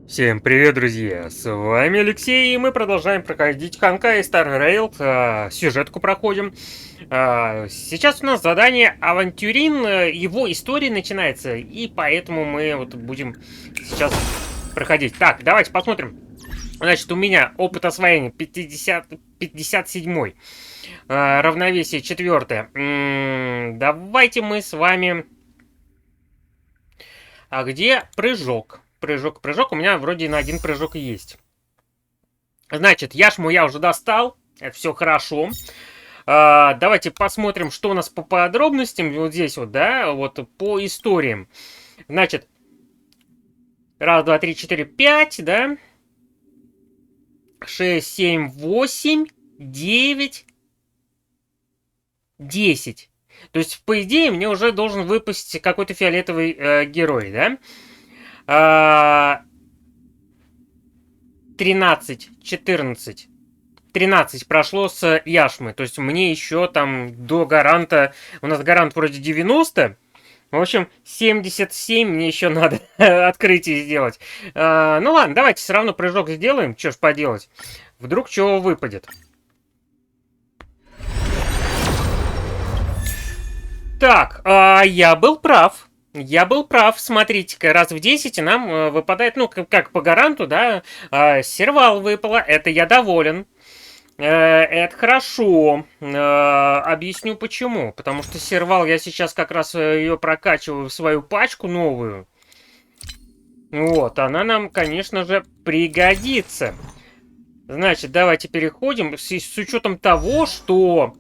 Всем привет, друзья! С вами Алексей, и мы продолжаем проходить Honkai Star Rail, сюжетку проходим. Сейчас у нас задание авантюрин, его история начинается, и поэтому мы вот будем сейчас проходить. Так, давайте посмотрим. Значит, у меня опыт освоения 57, равновесие 4. Давайте мы с вами... А где прыжок? Прыжок. У меня вроде на один прыжок есть. Значит, яшму я уже достал. Это все хорошо. Давайте посмотрим, что у нас по подробностям. Вот здесь вот, да, вот по историям. Значит, раз, два, три, четыре, пять, да. 6, 7, 8, 9, 10. То есть, по идее, мне уже должен выпасть какой-то фиолетовый герой, да? 13, 14. 13 прошло с яшмы. То есть мне еще там до гаранта... У нас гарант вроде 90. В общем, 77 мне еще надо открытие сделать. Ну ладно, давайте все равно прыжок сделаем. Что ж поделать. Вдруг чего выпадет. Так, я был прав. Смотрите-ка, раз в 10 нам выпадает, ну, как по гаранту, да, сервал выпало, это я доволен. Это хорошо. Объясню почему. Потому что сервал я сейчас как раз ее прокачиваю в свою пачку новую. Вот, она нам, конечно же, пригодится. Значит, давайте переходим. С учетом того, что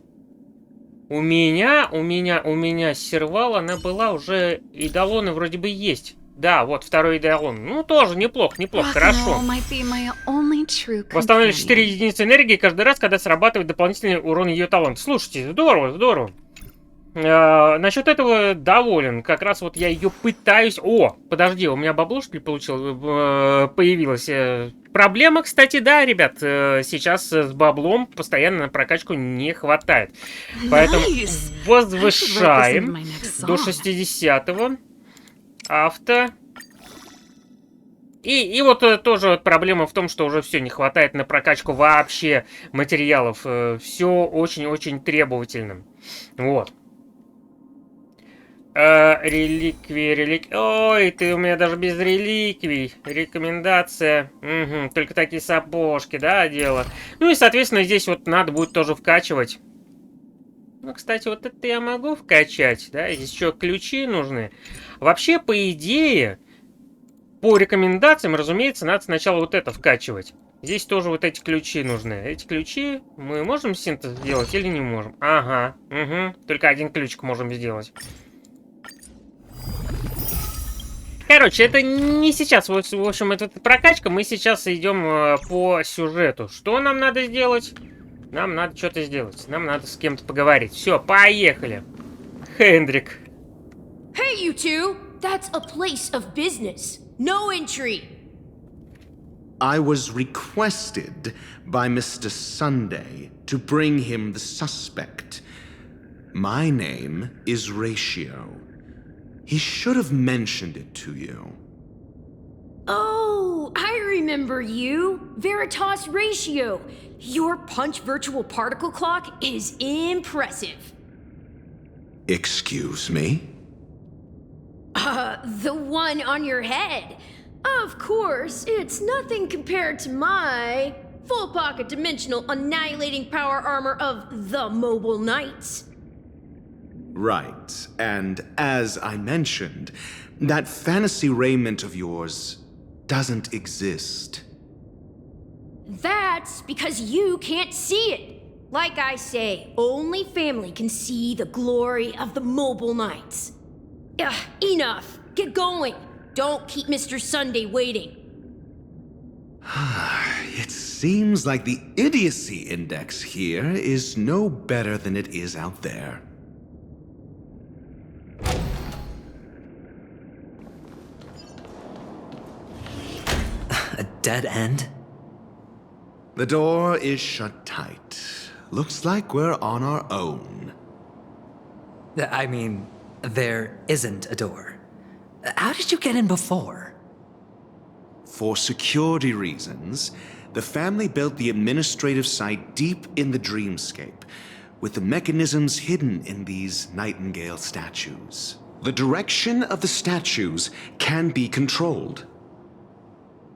у меня сервал, она была уже, идолоны вроде бы есть. Да, вот второй идеалон. Ну, тоже неплохо, хорошо. Восстанавливает 4 единицы энергии каждый раз, когда срабатывает дополнительный урон ее таланта. Слушайте, здорово. Насчет этого доволен. Как раз вот я ее пытаюсь... О, подожди, у меня бабло, что ли, появилась? Проблема, кстати, да, ребят. Сейчас с баблом постоянно на прокачку не хватает. Поэтому возвышаем до 60-го. Авто. И вот тоже проблема в том, что уже все, не хватает на прокачку вообще материалов. Все очень-очень требовательно. Вот. Реликвии. Ой, ты у меня даже без реликвий. Рекомендация. Угу, только такие сапожки, да, дело. Ну и, соответственно, здесь вот надо будет тоже вкачивать. Ну, кстати, вот это я могу вкачать, да? Здесь еще ключи нужны. Вообще, по идее, по рекомендациям, разумеется, надо сначала вот это вкачивать. Здесь тоже вот эти ключи нужны. Эти ключи мы можем синтез сделать или не можем? Ага, угу. Только один ключик можем сделать. Короче, это не сейчас. В общем, это прокачка. Мы сейчас идем по сюжету. Что нам надо сделать? Нам надо что-то сделать. Нам надо с кем-то поговорить. Все, поехали. Хендрик. Hey, you two! That's a place of business. No entry. I was requested by Mr. Sunday to bring him the suspect. My name is Ratio. He should have mentioned it to you. Oh, I remember you. Veritas Ratio. Your punch virtual particle clock is impressive. Excuse me? The one on your head. Of course, it's nothing compared to my full pocket dimensional annihilating power armor of the Mobile Knights. Right, and as I mentioned, that fantasy raiment of yours doesn't exist. That's because you can't see it. Like I say, only family can see the glory of the Mobile Knights. Ugh, enough. Get going. Don't keep Mr. Sunday waiting. It seems like the idiocy index here is no better than it is out there. A dead end? The door is shut tight. Looks like we're on our own. I mean, there isn't a door. How did you get in before? For security reasons, the family built the administrative site deep in the dreamscape, with the mechanisms hidden in these Nightingale statues. The direction of the statues can be controlled.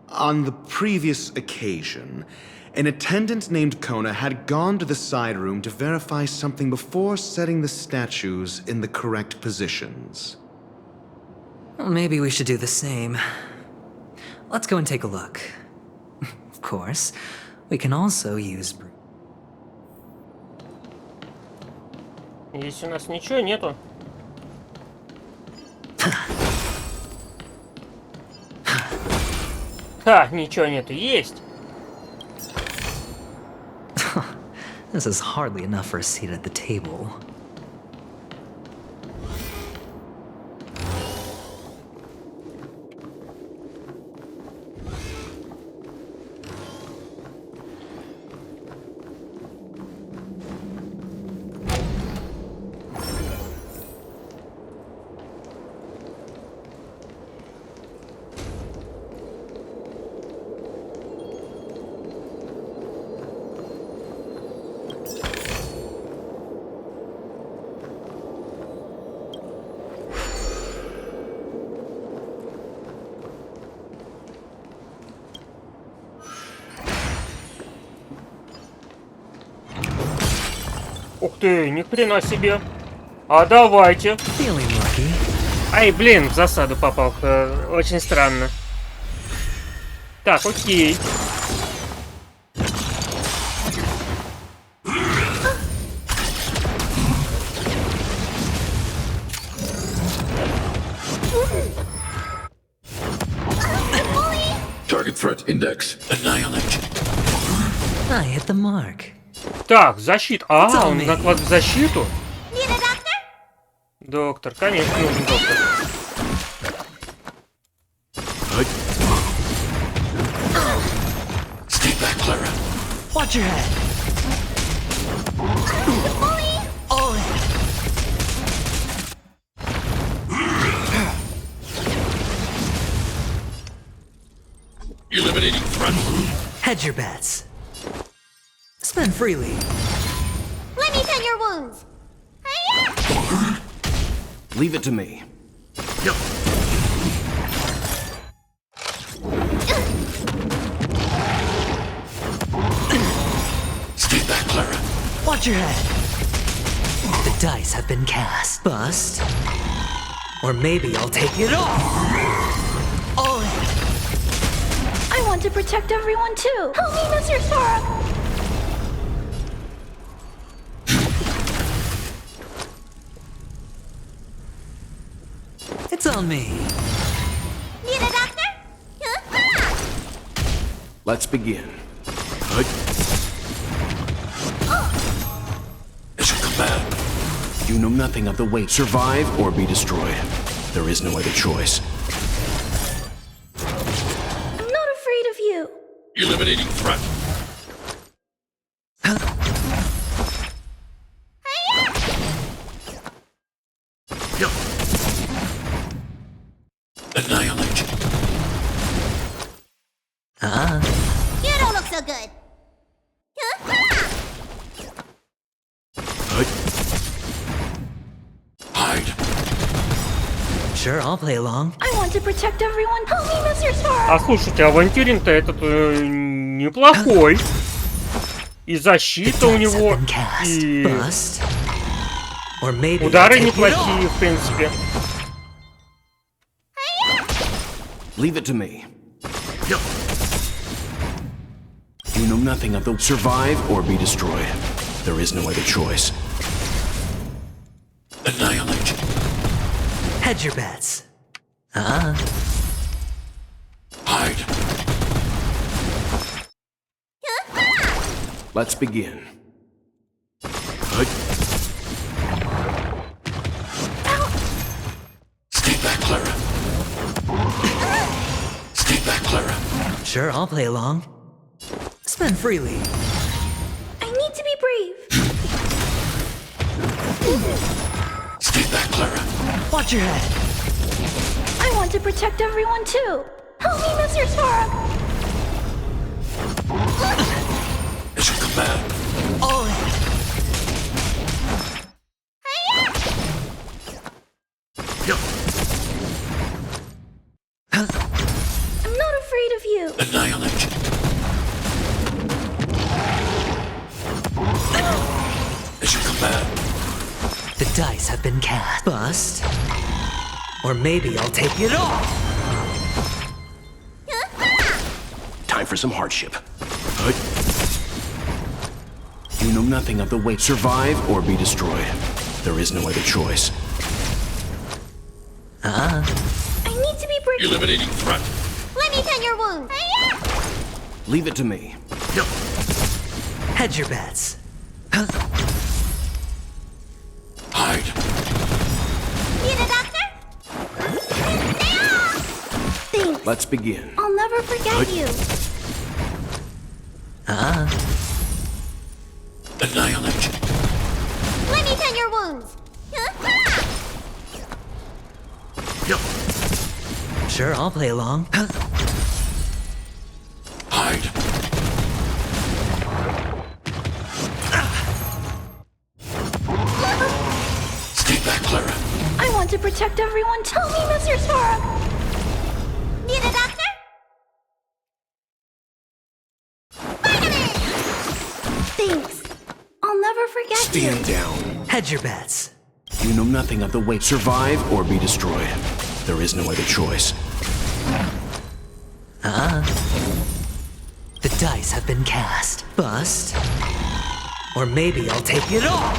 On the previous occasion, an attendant named Kona had gone to the side room to verify something before setting the statues in the correct positions. Well, maybe we should do the same. Let's go and take a look. Of course, we can also use... Здесь у нас ничего нету. Ха, ничего нету. Есть. This is hardly enough for a seat at the table. Ух ты, ни хрена себе. А давайте. Feeling lucky. Ай, блин, в засаду попал. Очень странно. Так, окей. Target threat index annihilate. I hit the mark. Так, защита. А, он Tommy. наклад в защиту? Need a doctor? Доктор, конечно, нужен доктор. Stay back, Clara. Watch your head. All in. Eliminating threat. Hedge your bets. Spend freely. Let me tend your wounds. Hiya! Leave it to me. Stay back, Clara. Watch your head. The dice have been cast. Bust. Or maybe I'll take it all. All in. I want to protect everyone too. Help me, Mr. Sora. It's on me. Need a doctor? Let's begin. As you command. You know nothing of the weight. Survive or be destroyed. There is no other choice. I'm not afraid of you. Eliminating threat. Annihilate. You don't look so good. Hide. Sure, I'll play along. I want to protect everyone. Help me, Mr. Sora. А слушайте, авантюрин-то этот неплохой. И защита у Dice have него, been cast. и Bust. Or maybe удары I'll take it all. неплохие, в принципе. Leave it to me. You know nothing of the... Survive or be destroyed. There is no other choice. Annihilate. Hedge your bets. Hide. Let's begin. Stay back, Clara. Stay back, Clara. Sure, I'll play along. Spend freely. I need to be brave. Stay back, Clara. Watch your head. I want to protect everyone too. Help me, Mr. Sora! It should come back. All in. I'm not afraid of you. Annihilate. It should come back. The dice have been cast. Bust. Or maybe I'll take it all. Time for some hardship. Good. You know nothing of the way. Survive or be destroyed. There is no other choice. I need to be brave. Eliminating threat. Let me tend your wound. Leave it to me. Hedge your bets. Hide. Need a doctor? Thanks. Let's begin. I'll never forget Good. you. Annihilate. Let me tend your wounds. Sure, I'll play along. Hide. Stay back, Clara. I want to protect everyone. Tell me, Mr. Sora. Need a doctor? Thanks. I'll never forget Stand you. down. Hedge your bets. You know nothing of the way. Survive or be destroyed. There is no other choice. The dice have been cast. Bust. Or maybe I'll take it all.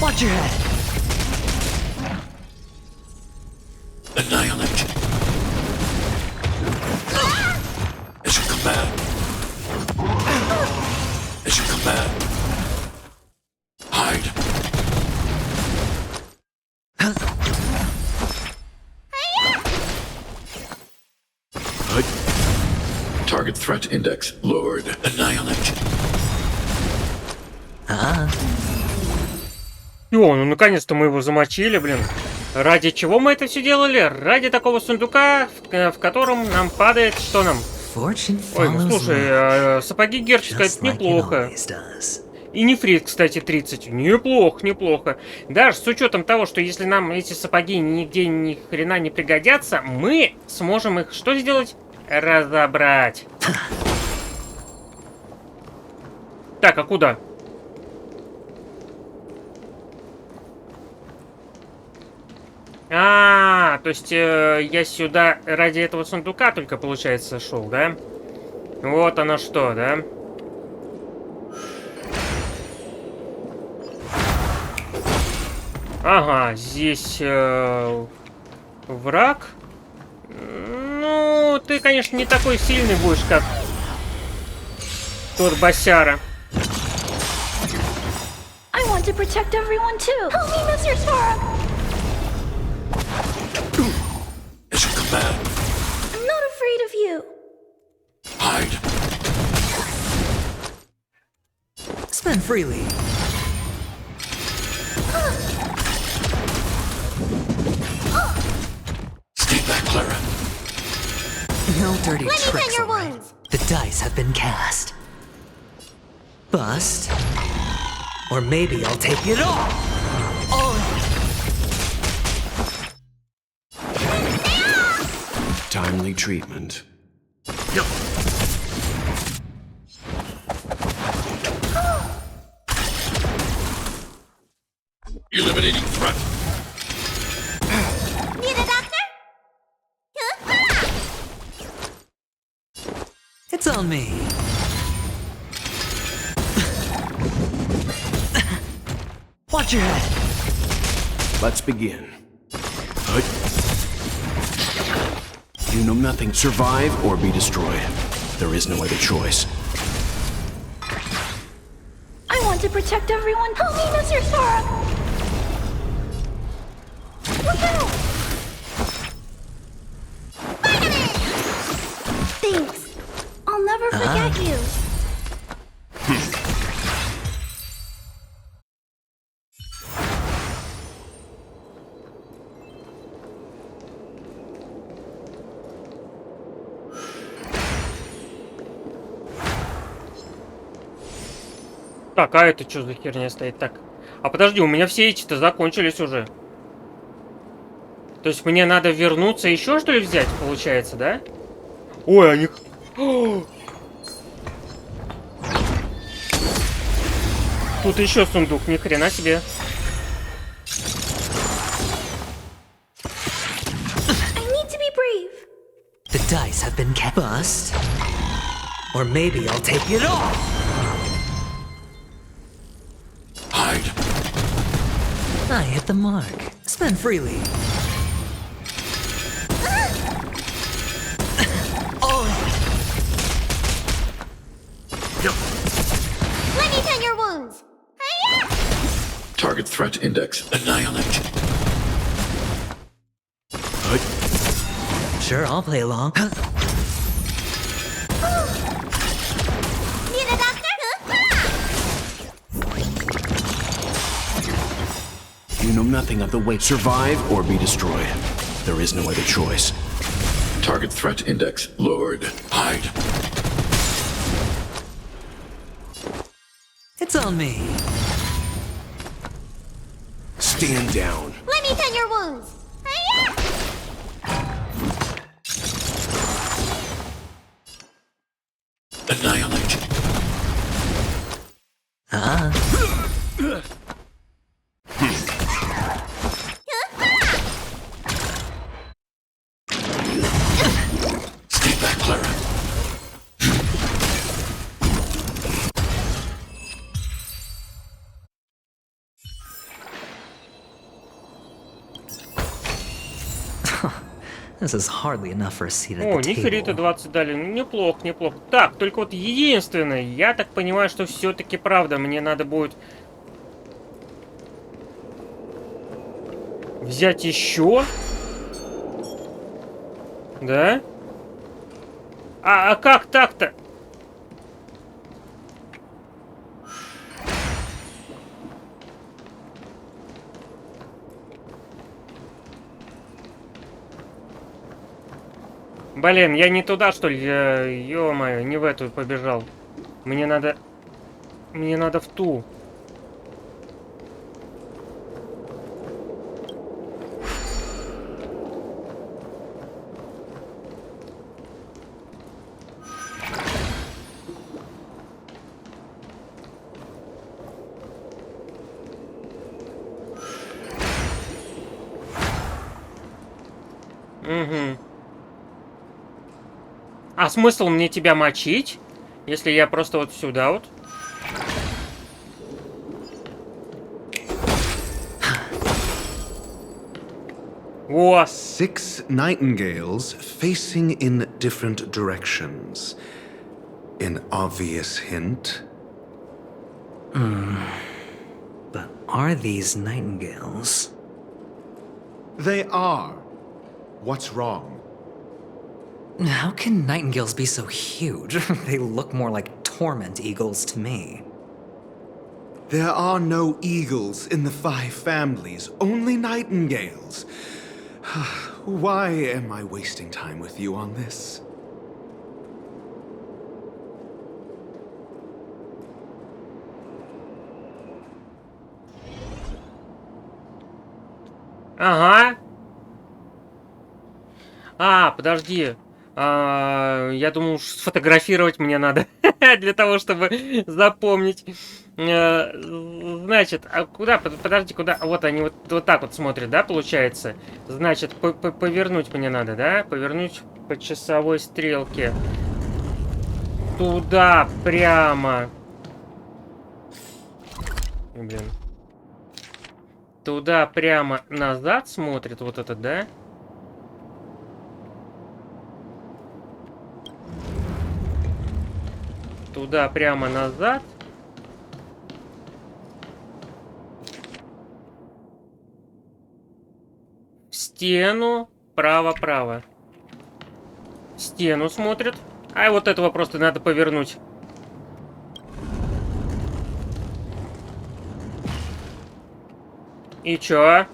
Watch your head. Annihilate. It should come back. It should come back. Hide. Good. Target threat index lowered. Annihilate. О, ну наконец-то мы его замочили, блин. Ради чего мы это все делали? Ради такого сундука, в котором нам падает... Что нам? Fortune Ой, ну follows слушай, luck, сапоги герческая, just это like it неплохо. always does. И нефрит, кстати, 30. Неплохо, неплохо. Даже с учетом того, что если нам эти сапоги нигде ни хрена не пригодятся, мы сможем их что сделать? Разобрать. Так, а куда? То есть я сюда ради этого сундука только, получается, шел, да? Вот оно что, да? Ага, здесь враг. Ну, ты, конечно, не такой сильный будешь, как тот босяра. I want to protect everyone too. Help me, Mr. Sora. It should come back. I'm not afraid of you. Hide. Spend freely. Stay back, Clara. No dirty Let me tend tricks, your all right. wounds. The dice have been cast. Bust. Or maybe I'll take it all. All in. Timely treatment. Eliminating threat. Need a doctor? It's on me. Watch your head. Let's begin. Good. You know nothing. Survive or be destroyed. There is no other choice. I want to protect everyone. Help me, Mr. Sora. Look out! Thanks. I'll never forget you. Так, а это что за херня стоит? Так. А подожди, у меня все эти-то закончились уже. То есть мне надо вернуться еще что ли взять, получается, да? Ой, они... О! Тут еще сундук, ни хрена себе. I need to be brave. The dice have been bust. Or maybe I'll take it all. Hide. I hit the mark. Spend freely. Let me tend your wounds. Hiya! Target threat index annihilate. Sure, I'll play along. Need a doctor? You know nothing of the way. Survive or be destroyed. There is no other choice. Target threat index lowered. Hide. It's on me. Stand down. Let me tend your wounds. Hiya! Annihilate. Stay back, Clara. This is hardly enough for a seat at О, the нефриты table. 20 дали. Ну, неплохо, неплохо. Так, только вот единственное, я так понимаю, что все-таки правда, мне надо будет взять еще. Да? А как так-то? Блин, я не туда, что ли? Ё-моё, не в эту побежал. Мне надо... Мне надо в ту. Угу. А смысл мне тебя мочить, если я просто вот сюда вот? О! 6 nightingales facing in different directions. An obvious hint. But are these nightingales? They are. What's wrong? How can nightingales be so huge? They look more like torment eagles to me. There are no eagles in the 5 families, only nightingales. Why am I wasting time with you on this? Ага. А, подожди. Я думал, сфотографировать мне надо. Для того, чтобы запомнить. Значит, а куда? Подожди, куда? Вот они вот так вот смотрят, да, получается? Значит, повернуть мне надо, да? Повернуть по часовой стрелке. Туда, прямо. Блин. Туда, прямо назад смотрит вот этот, да? Туда, прямо назад. В стену. Право-право. В стену смотрит. А вот этого просто надо повернуть. И чё?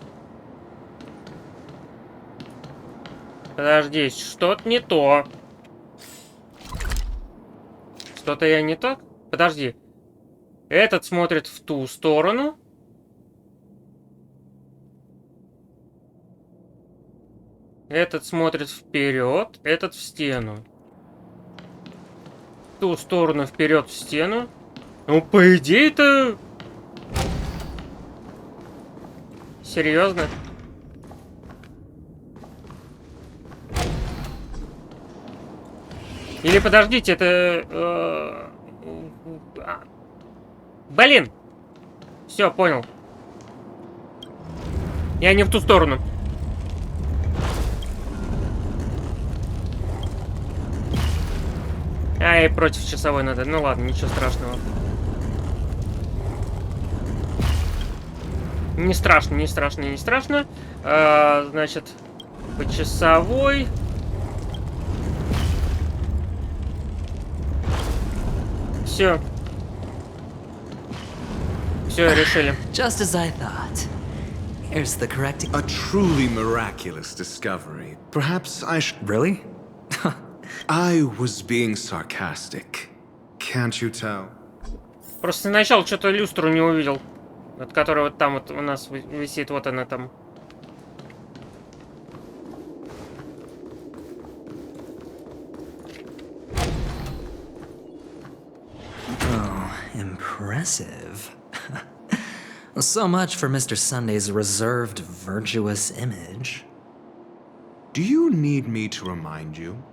Подожди, что-то не то. Что-то я не так? Подожди. Этот смотрит в ту сторону. Этот смотрит вперед, этот в стену. В ту сторону, вперед, в стену. Ну, по идее, это... Серьезно? Или подождите, это... Блин! Все, понял. Я не в ту сторону. Ай, против часовой надо. Ну ладно, ничего страшного. Не страшно, не страшно, не страшно. Значит, по часовой. Все. Все, решили. Just as I thought. Here's the correct... A truly miraculous discovery. Perhaps I should... Really? I was being sarcastic. Can't you tell? Просто сначала что-то люстру не увидел. От которой вот там вот у нас висит, вот она там. Oh, impressive. So much for Mr. Sunday's reserved, virtuous image. Do you need me to remind you?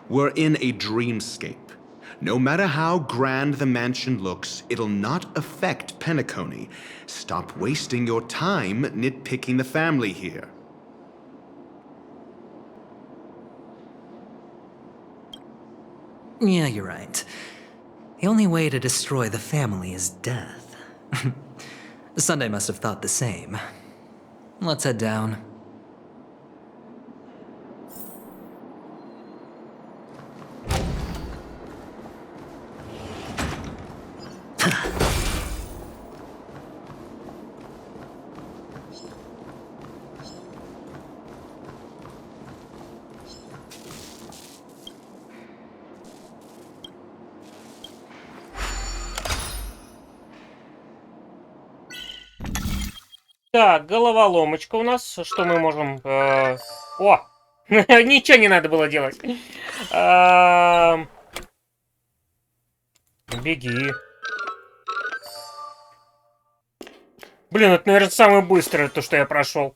We're in a dreamscape. No matter how grand the mansion looks, it'll not affect Penacony. Stop wasting your time nitpicking the family here. Yeah, you're right. The only way to destroy the family is death. Sunday must have thought the same. Let's head down. Так, головоломочка у нас. Что мы можем... О! Ничего не надо было делать. Беги. Блин, это, наверное, самое быстрое, то, что я прошел.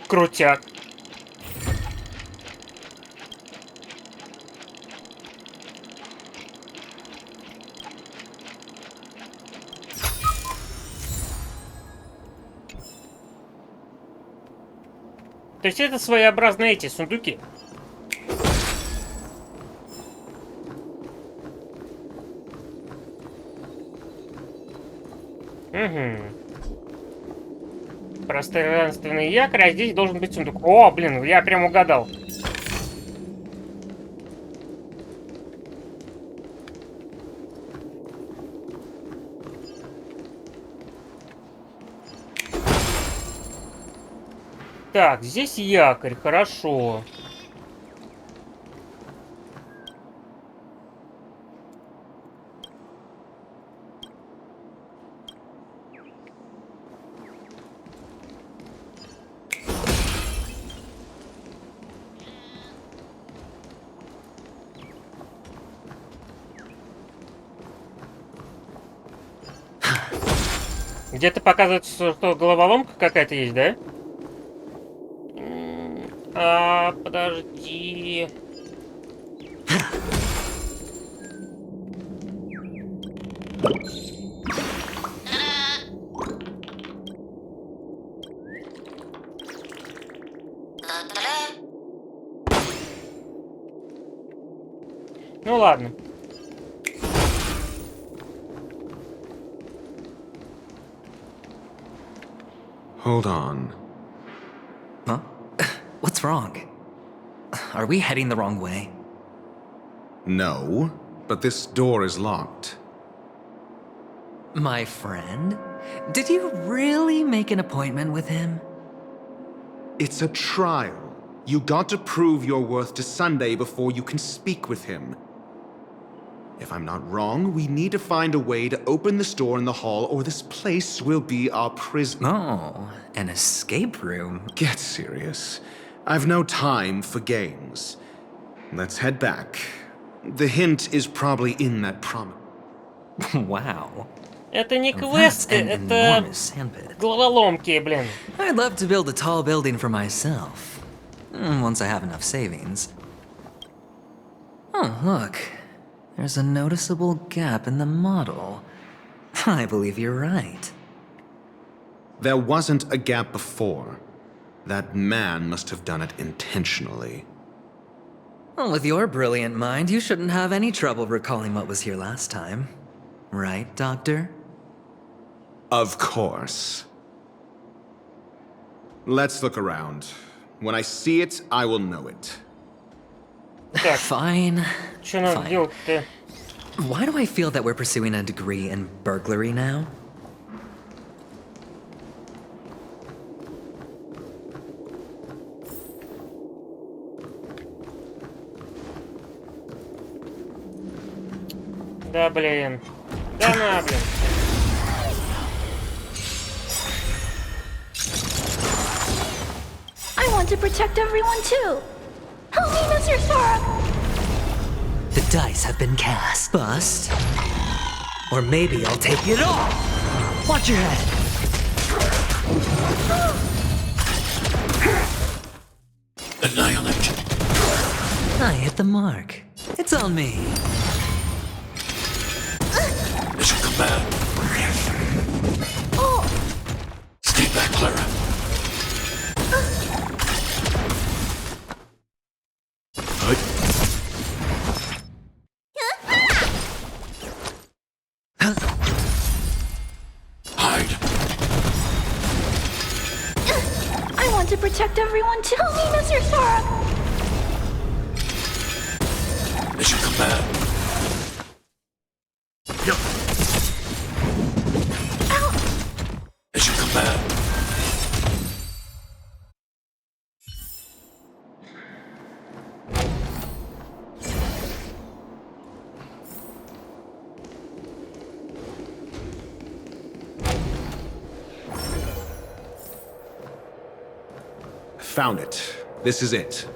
Крутяк. То есть это своеобразные эти сундуки. Угу. Пространственный якорь, а здесь должен быть сундук. О, блин, я прям угадал. Так, здесь якорь, хорошо. Где-то показывается, что головоломка какая-то есть, да? Подожди. Ну ладно. Hold on. Huh? What's wrong? Are we heading the wrong way? No, but this door is locked. My friend? Did you really make an appointment with him? It's a trial. You got to prove your worth to Sunday before you can speak with him. If I'm not wrong, we need to find a way to open this door in the hall, or this place will be our prison. Oh, an escape room. Get serious. I've no time for games. Let's head back. The hint is probably in that promise. Wow. Это не That's квесты, an это enormous sandpit. головоломки, блин. I'd love to build a tall building for myself. Once I have enough savings. Oh, look. There's a noticeable gap in the model. I believe you're right. There wasn't a gap before. That man must have done it intentionally. Well, with your brilliant mind, you shouldn't have any trouble recalling what was here last time. Right, Doctor? Of course. Let's look around. When I see it, I will know it. Так, Fine. что надо Fine. делать-то? Why do I feel that we're pursuing a degree in burglary now? Да, блин. Да на, блин. I want to protect everyone too. Help me, Mr. Sora. The dice have been cast. Bust. Or maybe I'll take it all. Watch your head. Annihilate. I hit the mark. It's on me. Mission command. Oh, Stay back, Clara. Hide. I want to protect everyone too. Help me, Mr. Sora. Mission command. Mission command. Found it. This is it.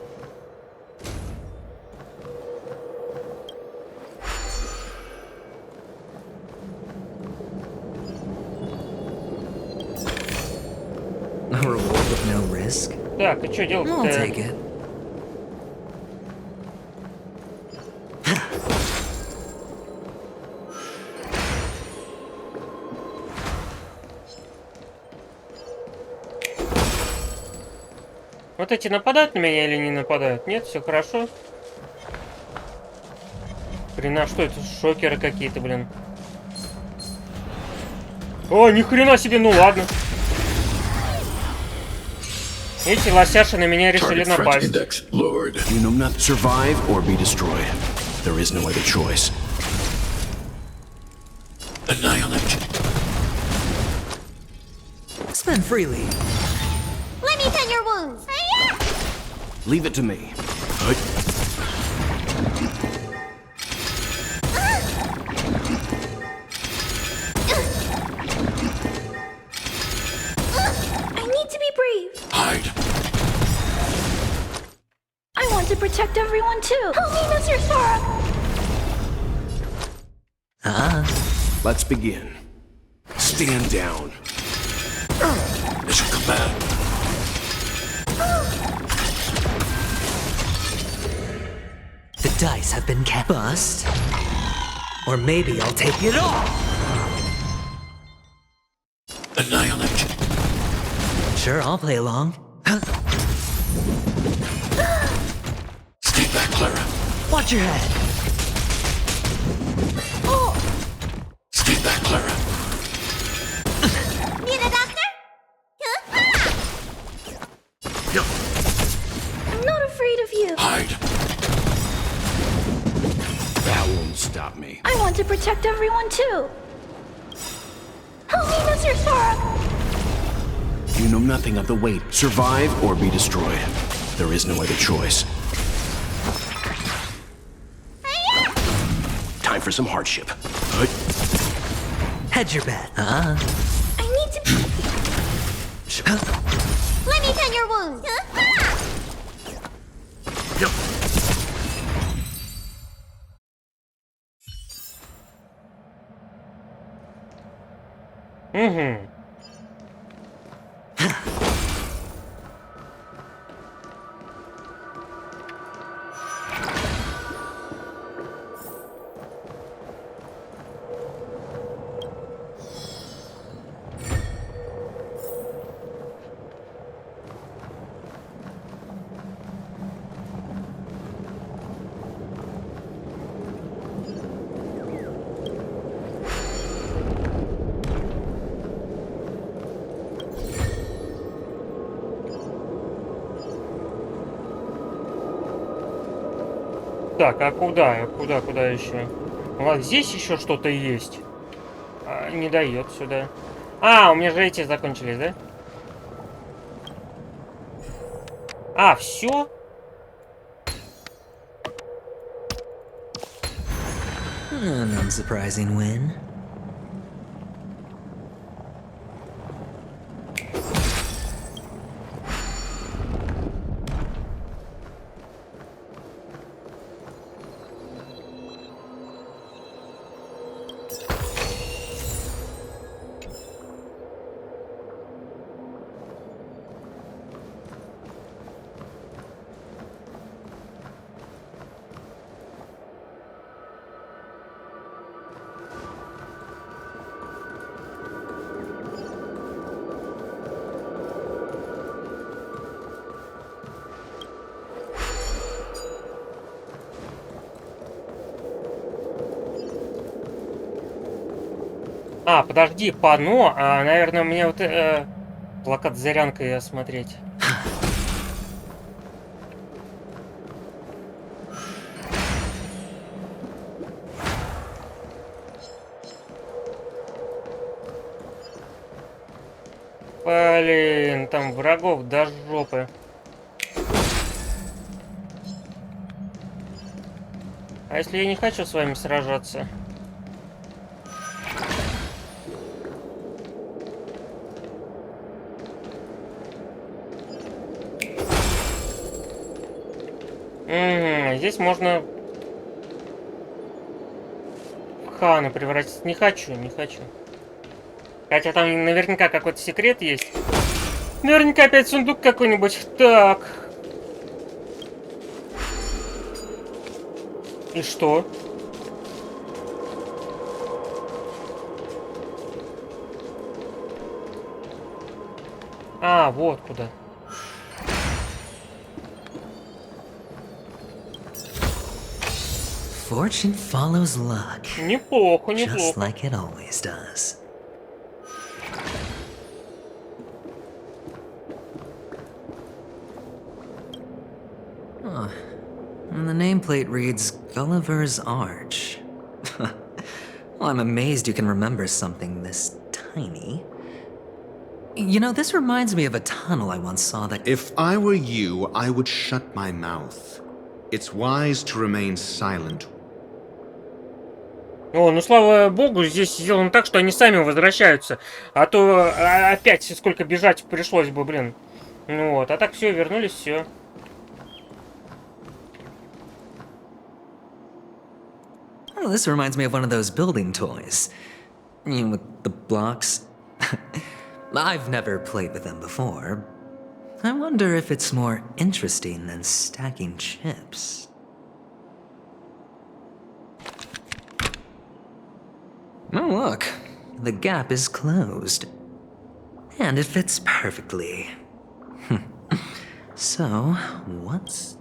A reward with no risk? Так, и что I'll делать-то? take it. Вот эти нападают на меня или не нападают? Нет, все хорошо. Блин, а что это? Шокеры какие-то, блин. О, ни хрена себе, ну ладно. Эти лосяши на меня решили Target threat напасть. index lowered. You know not survive or be destroyed. There is no other choice. Annihilate. Spend freely. Let me tend your wounds. Leave it to me. I need to be brave. Hide. I want to protect everyone too. Help me, Mr. Sora. Let's begin. Stand down. Mission command. The dice have been cast. Bust. Or maybe I'll take it all. Annihilate. Sure, I'll play along. Stay back, Clara. Watch your head. Oh, Stay back, Clara. need a doctor? I'm not afraid of you. Hide. That won't stop me. I want to protect everyone too. Help me, Mr. Sora. You know nothing of the weight. Survive or be destroyed. There is no other choice. Time for some hardship. Hedge your bet, huh? I need to. Let me tend your wounds. Угу. Так, а куда? Куда еще? Вот здесь еще что-то есть. Не дает сюда. У меня же эти закончились, да? Все? An unsurprising win. Подожди, панно. Наверное, мне вот плакат с зарянкой осмотреть. Блин, там врагов до жопы. А если я не хочу с вами сражаться? Здесь можно в хана превратиться. Не хочу. Хотя там наверняка какой-то секрет есть. Наверняка опять сундук какой-нибудь. Так. И что? Вот куда. Fortune follows luck. Неплохо. Just like it always does. Oh, and the nameplate reads Gulliver's Arch. Well, I'm amazed you can remember something this tiny. You know, this reminds me of a tunnel I once saw that... If I were you, I would shut my mouth. It's wise to remain silent. Ну слава богу, здесь сделано так, что они сами возвращаются. А то опять сколько бежать пришлось бы, блин. Ну вот, а так все, вернулись, все. Oh, this reminds me of one of those building toys. You know, with the blocks. I've never played with them before. I wonder if it's more interesting than stacking chips. Oh, look. The gap is closed. And it fits perfectly. So, what's...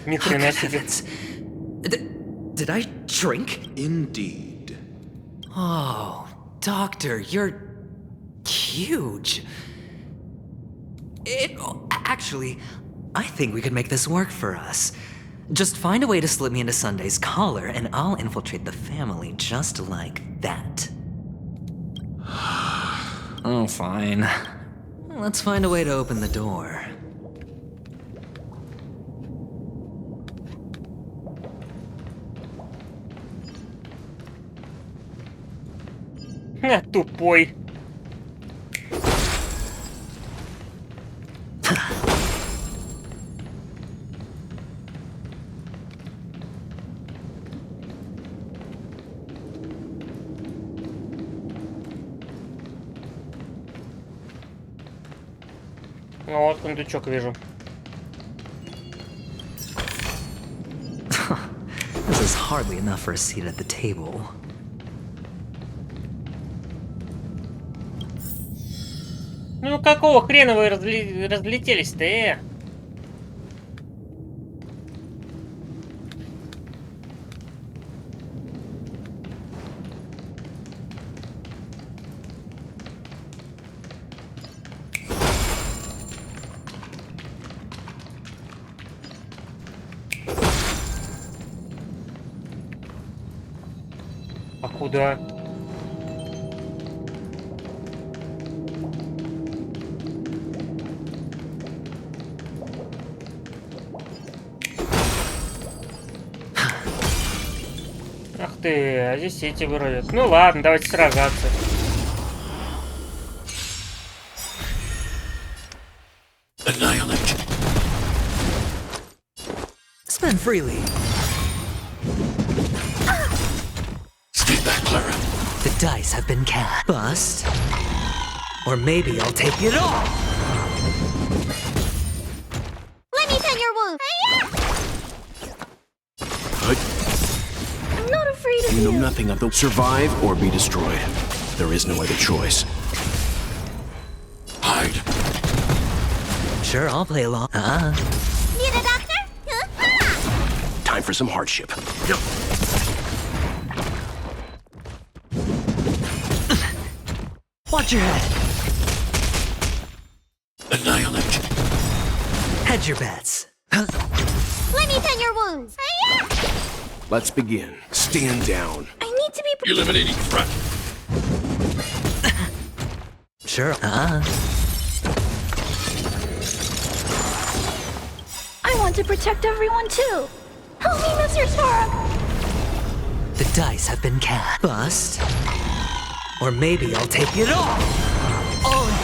Ни хрена себе. Did I drink? Indeed. Oh, Doctor, you're huge. Actually, I think we could make this work for us. Just find a way to slip me into Sunday's collar, and I'll infiltrate the family just like that. Oh, fine. Let's find a way to open the door. Тупой. Вот сундучок вижу. This is hardly enough for a seat at the table. Ну какого хрена вы разлетелись-то, А куда? Ах ты, а здесь эти вырвет. Ну ладно, давайте сражаться. Annihilate. Spend freely. Stay back, Clara. The dice have been cast. Bust. Or maybe I'll take it all. Let me tend your wound. I'm not afraid of You you. know nothing of the survive or be destroyed. There is no other choice. Hide. Sure, I'll play along. Need a doctor? Time for some hardship. Watch your head. Annihilate. Hedge your bets. Let me tend your wounds. Let's begin. Stand down. I need to be. Eliminating threat. Sure. I want to protect everyone too. Help me, Mr. Storm. The dice have been cast. Bust. Or maybe I'll take it all. All in.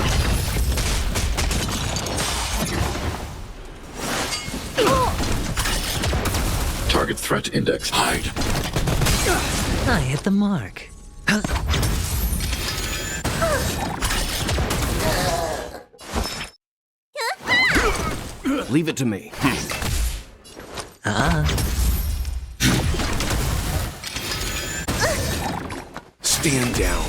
Target threat index. Hide. I hit the mark. Leave it to me. Stand down.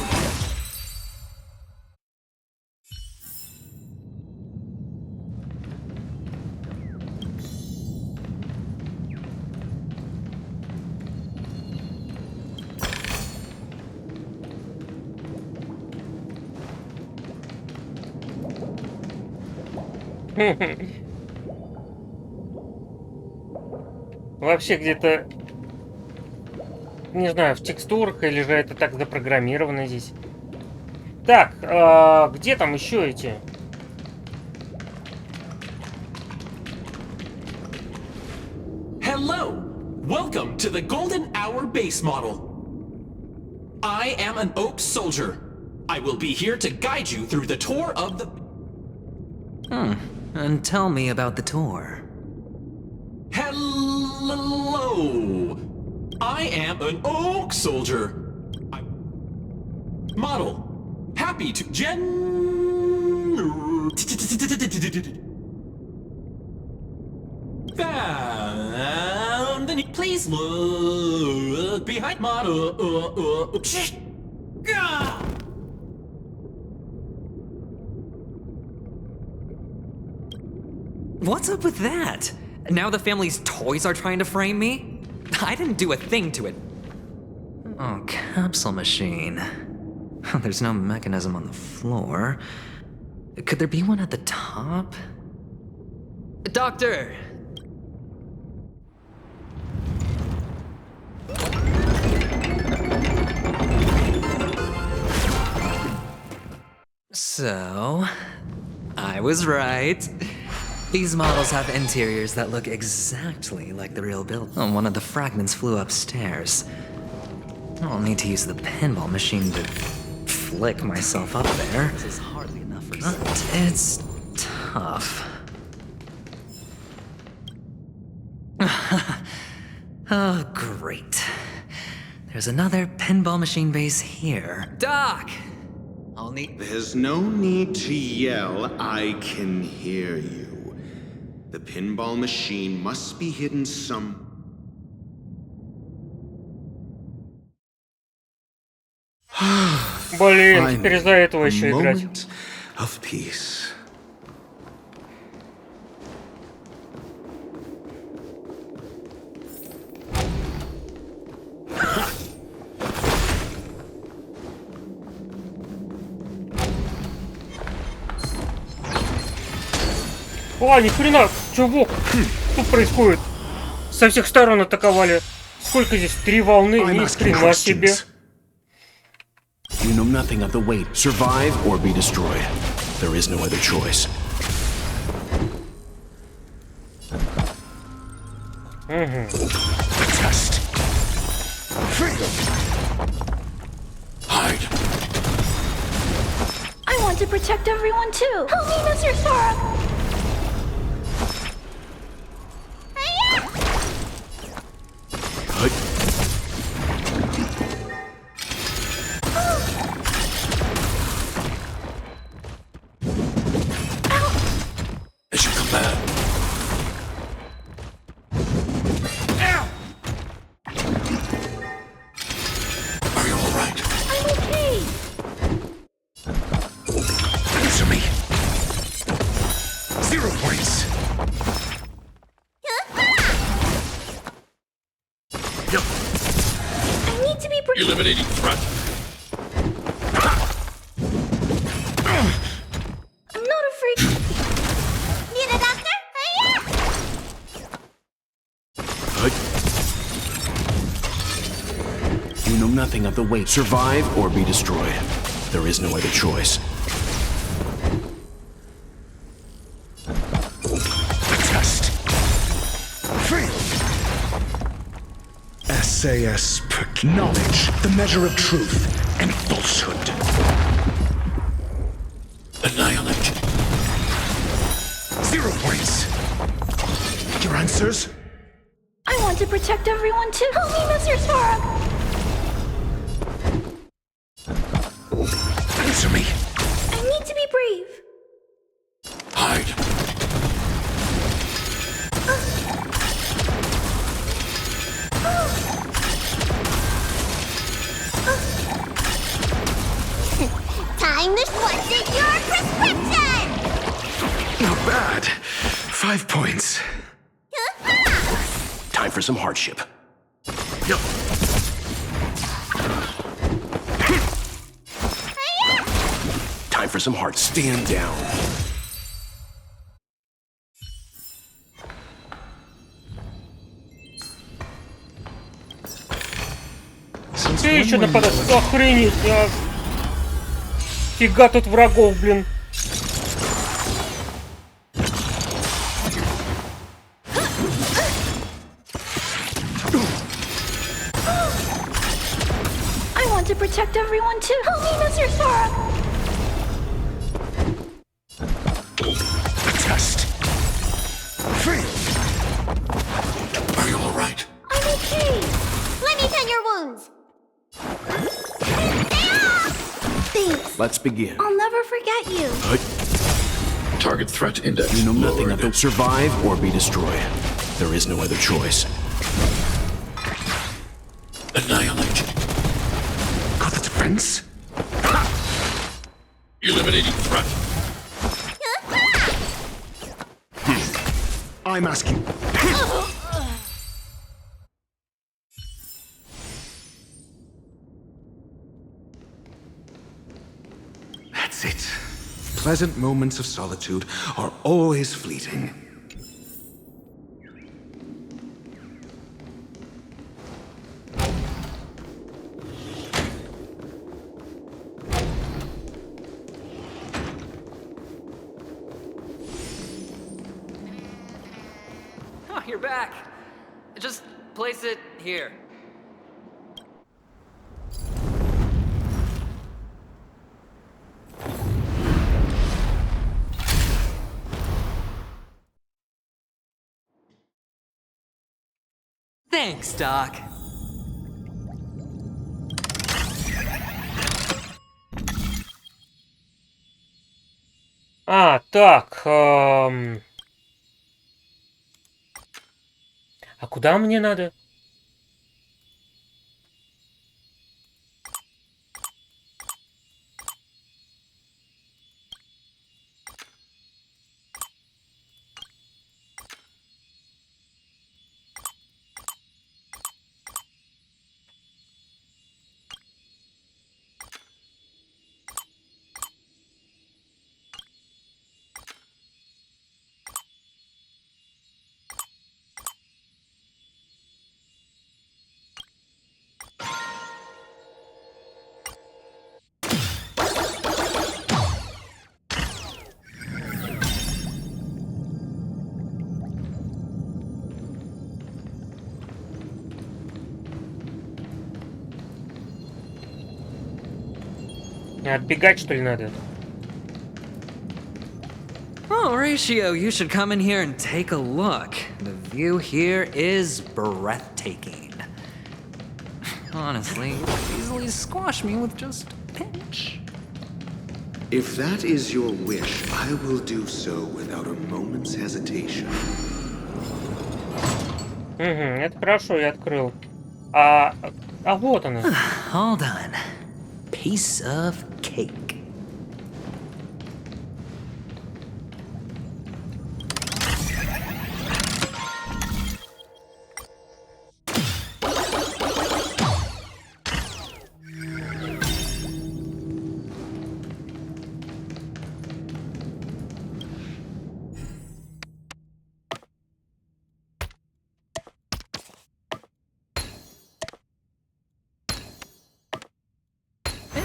Вообще где-то, не знаю, в текстурах или же это так запрограммировано здесь. Так, где там еще эти? Hello! Welcome to the Golden Hour base model. I am an Oak Soldier. I will be here to guide you through the tour of the... And tell me about the tour. Hello! I am an Oak Soldier. Model. Happy to Found. Please look behind model. What's up with that? Now the family's toys are trying to frame me? I didn't do a thing to it. Oh, capsule machine. There's no mechanism on the floor. Could there be one at the top? Doctor! So, I was right. These models have interiors that look exactly like the real build. Oh, one of the fragments flew upstairs. I'll need to use the pinball machine to flick myself up there. This is hardly enough for but it's tough. Oh, great. There's another pinball machine base here. Doc! I'll need... There's no need to yell. I can hear you. The pinball machine must be hidden some... Блин, теперь из-за этого еще играть. Moment of peace. А, ни хрена, чувак, что происходит? Со всех сторон атаковали. Сколько здесь? 3 волны, ни хрена себе. You know nothing of the weight. Survive or be destroyed. There is no other choice. Test. Hide. I want to protect everyone too. Help me, Mr. Sora. Hide. As you command. Are you all right? I'm okay. Answer me. 0 points. Yep. I need to be brave. Eliminating threat. I'm not afraid. Need a doctor? Hide. You know nothing of the weight. Survive or be destroyed. There is no other choice. Test. Fail. SAS knowledge, the measure of truth and falsehood. Annihilate. 0 points. Your answers? I want to protect everyone too. Help me, Mr. Sora. Answer me. I need to be brave. Hide. Time to what's in your prescription? Not bad. 5 points. Time for some hardship. Yep. Time for some heart. Stand down. Ты еще нападать? Охренеть! Фига тут врагов, блин. I want to protect everyone too. Help me, Mr. Sora. Test. Fail. Are you all right? I'm okay. Let me tend your wounds. Thanks. Let's begin. I'll never forget you. Target threat index. You know nothing lowered. of the survive or be destroyed. There is no other choice. Annihilate. Got the defense? Eliminating threat. I'm asking. That's it. Pleasant moments of solitude are always fleeting. you're back. Just place it here. Thanks, Doc. Так. А куда мне надо? Отбегать, что ли, надо? Oh, Ratio, you should come in here and take a look. The view here is breathtaking. Honestly, you could easily squash me with just a pinch. If that is your wish, I will do so without a moment's hesitation. Это хорошо, я открыл. Вот она. All done. Piece of cake.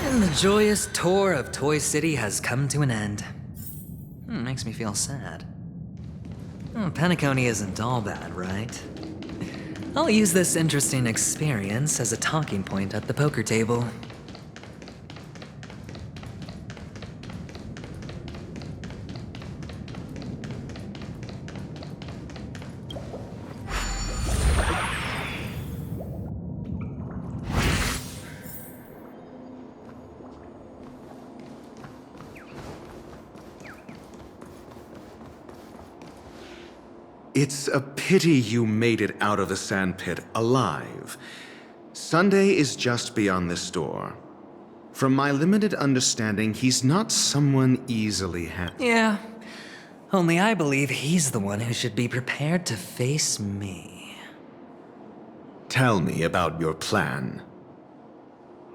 And the joyous tour of Toy City has come to an end. Makes me feel sad. Penacony isn't all bad, right? I'll use this interesting experience as a talking point at the poker table. It's a pity you made it out of the sandpit alive. Sunday is just beyond this door. From my limited understanding, he's not someone easily handled. Yeah, only I believe he's the one who should be prepared to face me. Tell me about your plan.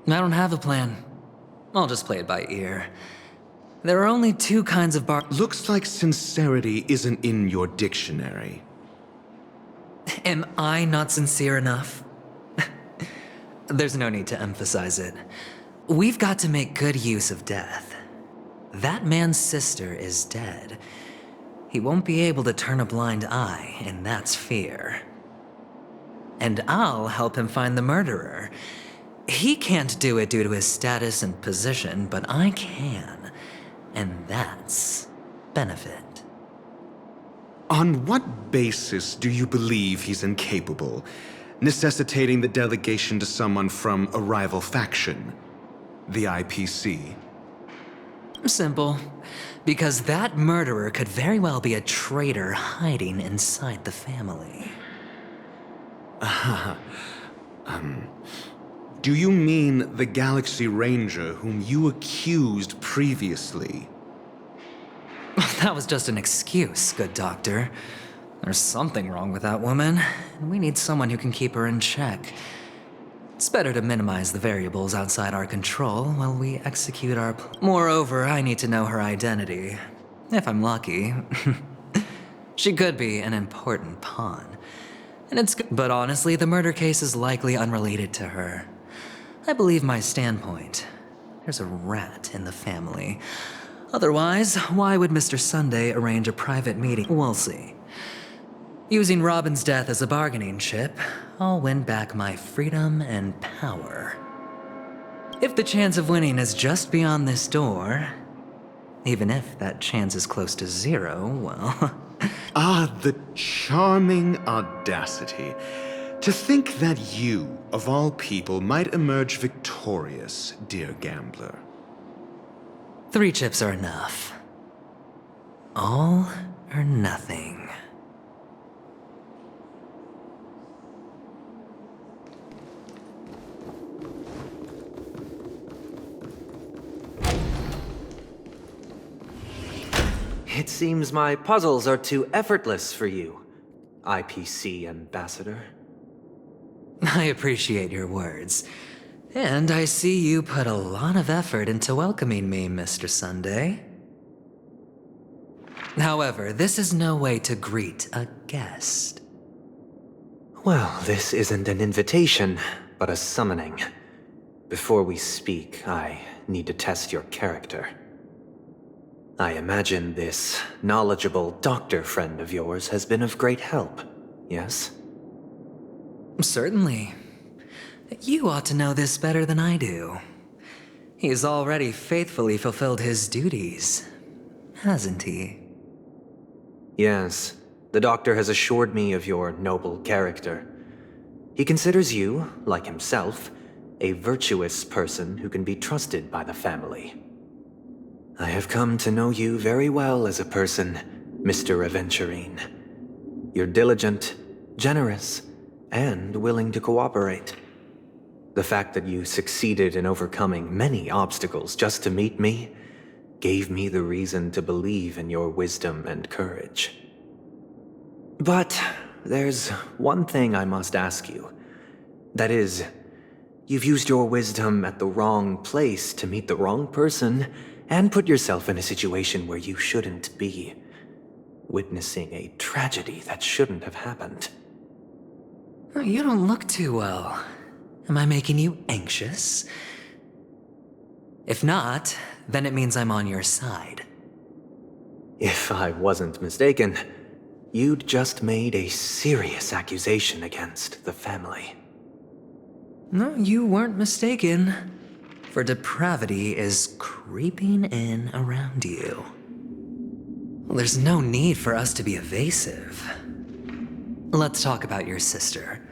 I don't have a plan. I'll just play it by ear. There are only two kinds of Looks like sincerity isn't in your dictionary. Am I not sincere enough? There's no need to emphasize it. We've got to make good use of death. That man's sister is dead. He won't be able to turn a blind eye, and that's fear. And I'll help him find the murderer. He can't do it due to his status and position, but I can. And that's benefit. On what basis do you believe he's incapable, necessitating the delegation to someone from a rival faction? The IPC? Simple. Because that murderer could very well be a traitor hiding inside the family. Do you mean the Galaxy Ranger whom you accused previously? That was just an excuse, good doctor. There's something wrong with that woman, and we need someone who can keep her in check. It's better to minimize the variables outside our control while we execute our Moreover, I need to know her identity. If I'm lucky. She could be an important pawn. And but honestly, the murder case is likely unrelated to her. I believe my standpoint. There's a rat in the family. Otherwise, why would Mr. Sunday arrange a private meeting? We'll see. Using Robin's death as a bargaining chip, I'll win back my freedom and power. If the chance of winning is just beyond this door, even if that chance is close to zero, well... Ah, the charming audacity. To think that you, of all people, might emerge victorious, dear gambler. 3 chips are enough. All or nothing. It seems my puzzles are too effortless for you, IPC Ambassador. I appreciate your words. And I see you put a lot of effort into welcoming me, Mr. Sunday. However, this is no way to greet a guest. Well, this isn't an invitation, but a summoning. Before we speak, I need to test your character. I imagine this knowledgeable doctor friend of yours has been of great help, yes? Certainly. You ought to know this better than I do. He's already faithfully fulfilled his duties, hasn't he? Yes, the doctor has assured me of your noble character. He considers you, like himself, a virtuous person who can be trusted by the family. I have come to know you very well as a person, Mr. Aventurine. You're diligent, generous, and willing to cooperate. The fact that you succeeded in overcoming many obstacles just to meet me gave me the reason to believe in your wisdom and courage. But there's one thing I must ask you. That is, you've used your wisdom at the wrong place to meet the wrong person and put yourself in a situation where you shouldn't be, witnessing a tragedy that shouldn't have happened. You don't look too well. Am I making you anxious? If not, then it means I'm on your side. If I wasn't mistaken, you'd just made a serious accusation against the family. No, you weren't mistaken. For depravity is creeping in around you. Well, there's no need for us to be evasive. Let's talk about your sister.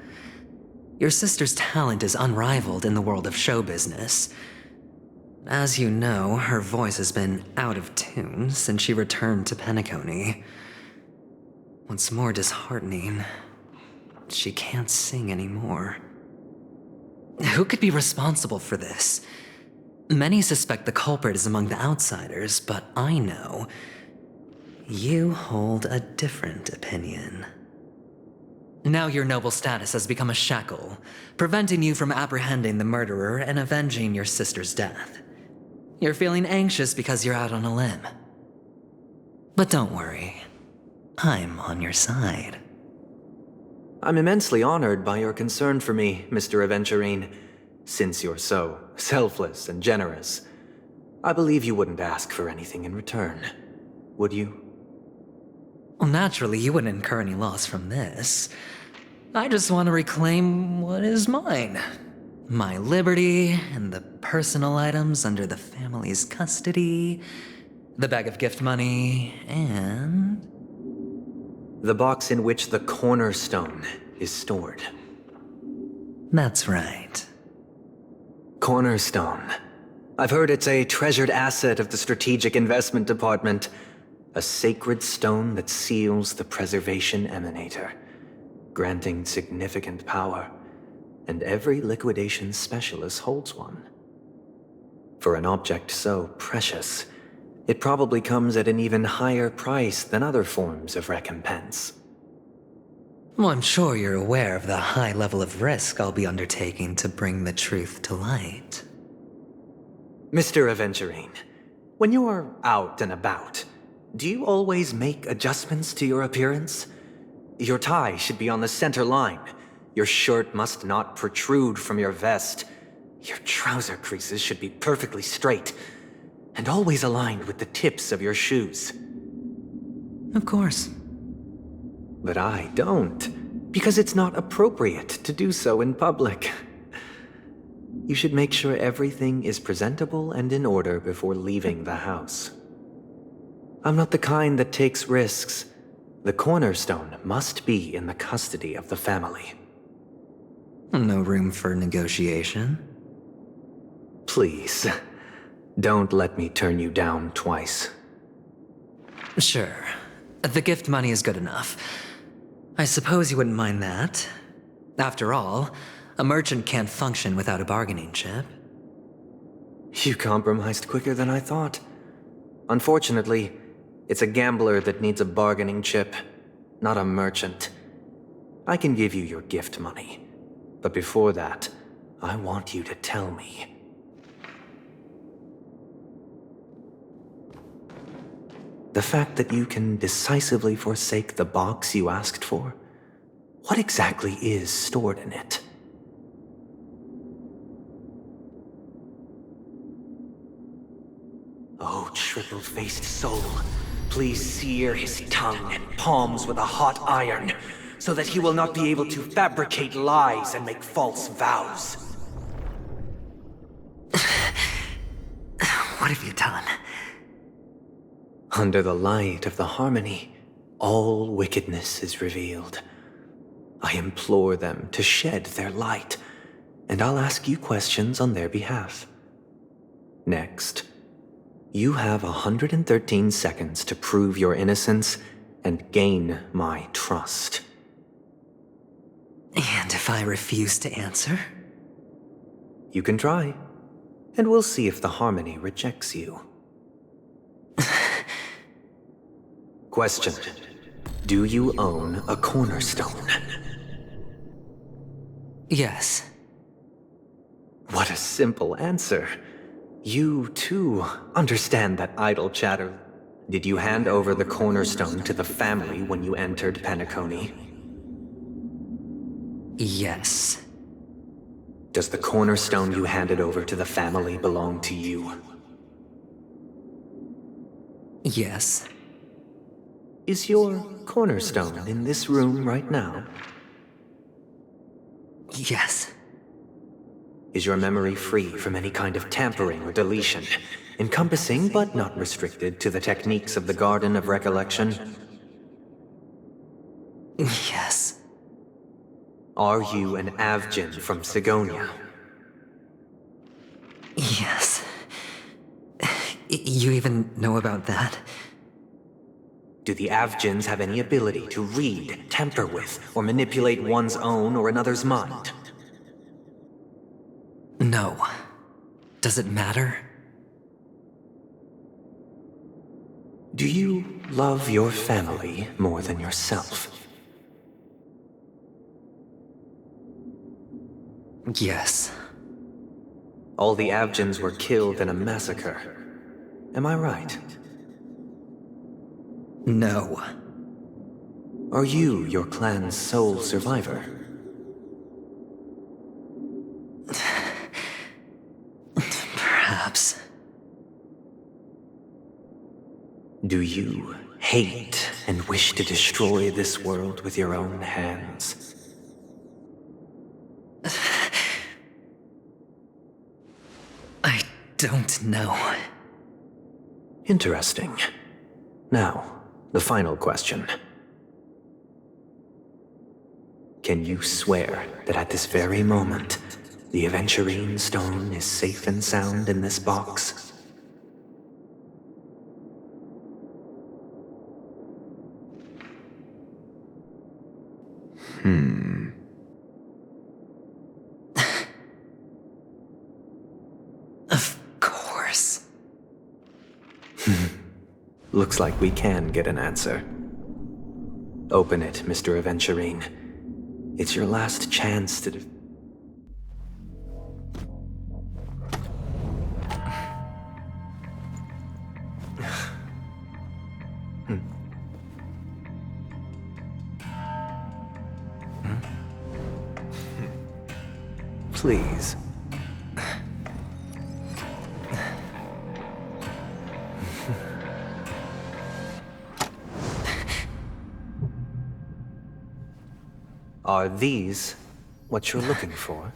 Your sister's talent is unrivaled in the world of show business. As you know, her voice has been out of tune since she returned to Penacony. What's more disheartening, she can't sing anymore. Who could be responsible for this? Many suspect the culprit is among the outsiders, but I know you hold a different opinion. Now your noble status has become a shackle, preventing you from apprehending the murderer and avenging your sister's death. You're feeling anxious because you're out on a limb. But don't worry, I'm on your side. I'm immensely honored by your concern for me, Mr. Aventurine. Since you're so selfless and generous, I believe you wouldn't ask for anything in return, would you? Well, naturally, you wouldn't incur any loss from this. I just want to reclaim what is mine. My liberty and the personal items under the family's custody, the bag of gift money, and... the box in which the cornerstone is stored. That's right. Cornerstone. I've heard it's a treasured asset of the Strategic Investment Department. A sacred stone that seals the Preservation Emanator, granting significant power, and every liquidation specialist holds one. For an object so precious, it probably comes at an even higher price than other forms of recompense. Well, I'm sure you're aware of the high level of risk I'll be undertaking to bring the truth to light. Mr. Aventurine, when you're out and about, do you always make adjustments to your appearance? Your tie should be on the center line. Your shirt must not protrude from your vest. Your trouser creases should be perfectly straight, and always aligned with the tips of your shoes. Of course. But I don't, because it's not appropriate to do so in public. You should make sure everything is presentable and in order before leaving the house. I'm not the kind that takes risks. The cornerstone must be in the custody of the family. No room for negotiation? Please, don't let me turn you down twice. Sure. The gift money is good enough. I suppose you wouldn't mind that. After all, a merchant can't function without a bargaining chip. You compromised quicker than I thought. Unfortunately, it's a gambler that needs a bargaining chip, not a merchant. I can give you your gift money, but before that, I want you to tell me. The fact that you can decisively forsake the box you asked for, what exactly is stored in it? Oh, triple-faced soul, please sear his tongue and palms with a hot iron, so that he will not be able to fabricate lies and make false vows. What have you done? Under the light of the harmony, all wickedness is revealed. I implore them to shed their light, and I'll ask you questions on their behalf. Next, you have 113 seconds to prove your innocence and gain my trust. And if I refuse to answer? You can try, and we'll see if the harmony rejects you. Question. Do you own a cornerstone? Yes. What a simple answer. You, too, understand that idle chatter. Did you hand over the cornerstone to the family when you entered Penacony? Yes. Does the cornerstone you handed over to the family belong to you? Yes. Is your cornerstone in this room right now? Yes. Is your memory free from any kind of tampering or deletion, encompassing but not restricted to the techniques of the Garden of Recollection? Yes. Are you an Avgin from Sigonia? Yes. You even know about that? Do the Avgins have any ability to read, tamper with, or manipulate one's own or another's mind? No. Does it matter? Do you love your family more than yourself? Yes. All the Avgins were killed in a massacre. Am I right? No. Are you your clan's sole survivor? Perhaps. Do you hate and wish to destroy this world with your own hands? I don't know. Interesting. Now, the final question. Can you swear that at this very moment, the Aventurine stone is safe and sound in this box? Of course. Looks like we can get an answer. Open it, Mr. Aventurine. It's your last chance to... Please. Are these what you're looking for?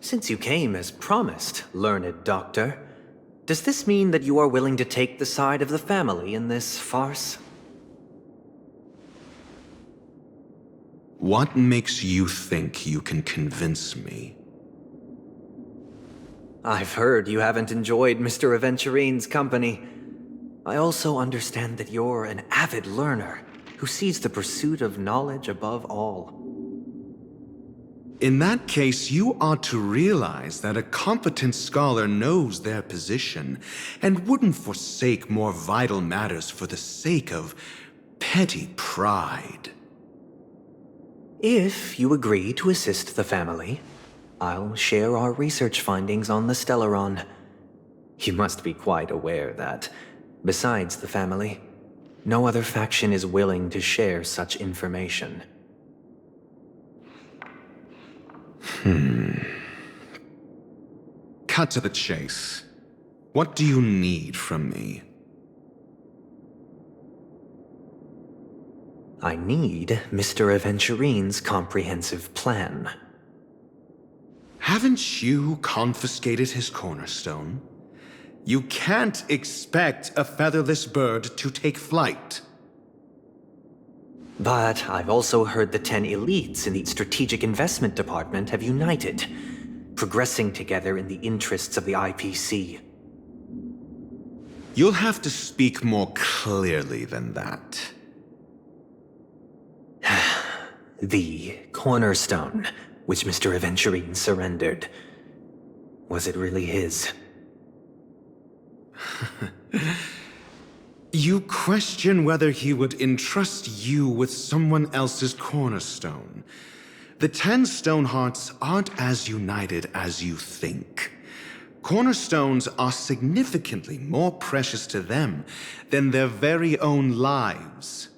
Since you came as promised, learned doctor, does this mean that you are willing to take the side of the family in this farce? What makes you think you can convince me? I've heard you haven't enjoyed Mr. Aventurine's company. I also understand that you're an avid learner who sees the pursuit of knowledge above all. In that case, you ought to realize that a competent scholar knows their position and wouldn't forsake more vital matters for the sake of petty pride. If you agree to assist the family, I'll share our research findings on the Stellaron. You must be quite aware that, besides the family, no other faction is willing to share such information. Cut to the chase. What do you need from me? I need Mr. Aventurine's comprehensive plan. Haven't you confiscated his cornerstone? You can't expect a featherless bird to take flight. But I've also heard the 10 elites in the Strategic Investment Department have united, progressing together in the interests of the IPC. You'll have to speak more clearly than that. The cornerstone, which Mr. Aventurine surrendered. Was it really his? You question whether he would entrust you with someone else's cornerstone. The 10 Stonehearts aren't as united as you think. Cornerstones are significantly more precious to them than their very own lives.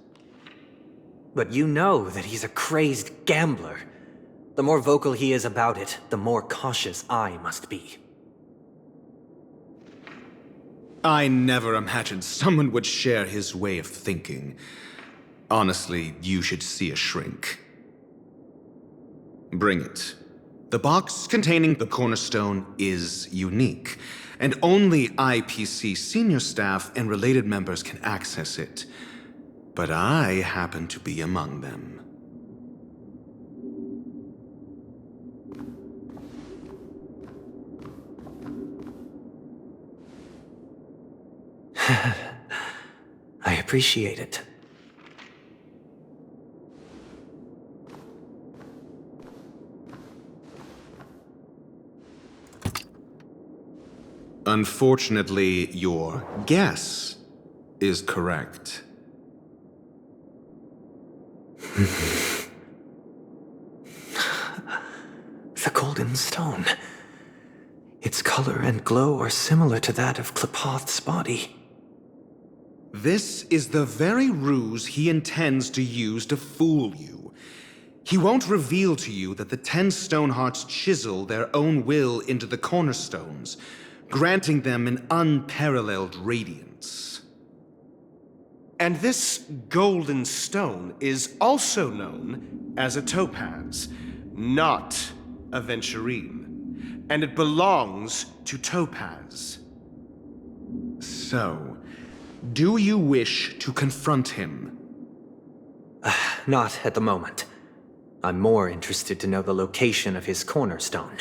But you know that he's a crazed gambler. The more vocal he is about it, the more cautious I must be. I never imagined someone would share his way of thinking. Honestly, you should see a shrink. Bring it. The box containing the cornerstone is unique, and only IPC senior staff and related members can access it. But I happen to be among them. I appreciate it. Unfortunately, your guess is correct. The golden stone. Its color and glow are similar to that of Klepoth's body. This is the very ruse he intends to use to fool you. He won't reveal to you that the 10 Stonehearts chisel their own will into the cornerstones, granting them an unparalleled radiance. And this golden stone is also known as a topaz, not a venturine. And it belongs to Topaz. So, do you wish to confront him? Not at the moment. I'm more interested to know the location of his cornerstone.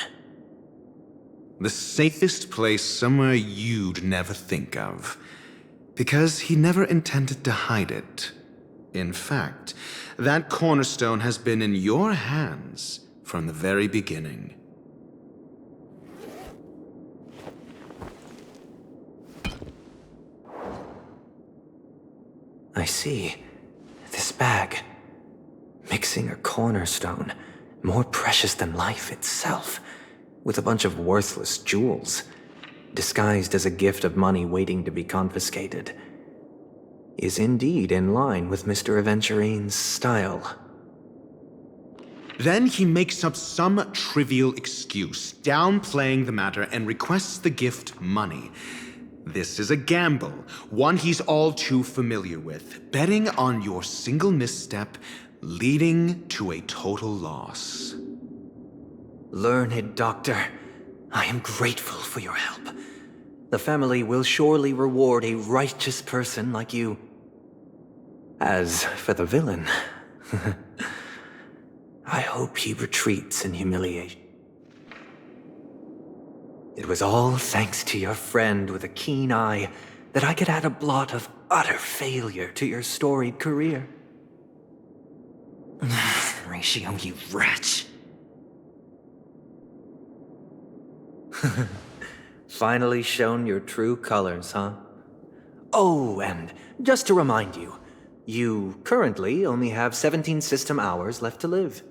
The safest place somewhere you'd never think of. Because he never intended to hide it. In fact, that cornerstone has been in your hands from the very beginning. I see. This bag. Mixing a cornerstone, more precious than life itself, with a bunch of worthless jewels, disguised as a gift of money waiting to be confiscated, is indeed in line with Mr. Aventurine's style. Then he makes up some trivial excuse, downplaying the matter, and requests the gift money. This is a gamble, one he's all too familiar with, betting on your single misstep, leading to a total loss. Learned Doctor, I am grateful for your help. The family will surely reward a righteous person like you. As for the villain, I hope he retreats in humiliation. It was all thanks to your friend with a keen eye that I could add a blot of utter failure to your storied career. Ratio, you wretch. Finally shown your true colors, huh? Oh, and just to remind you, you currently only have 17 system hours left to live.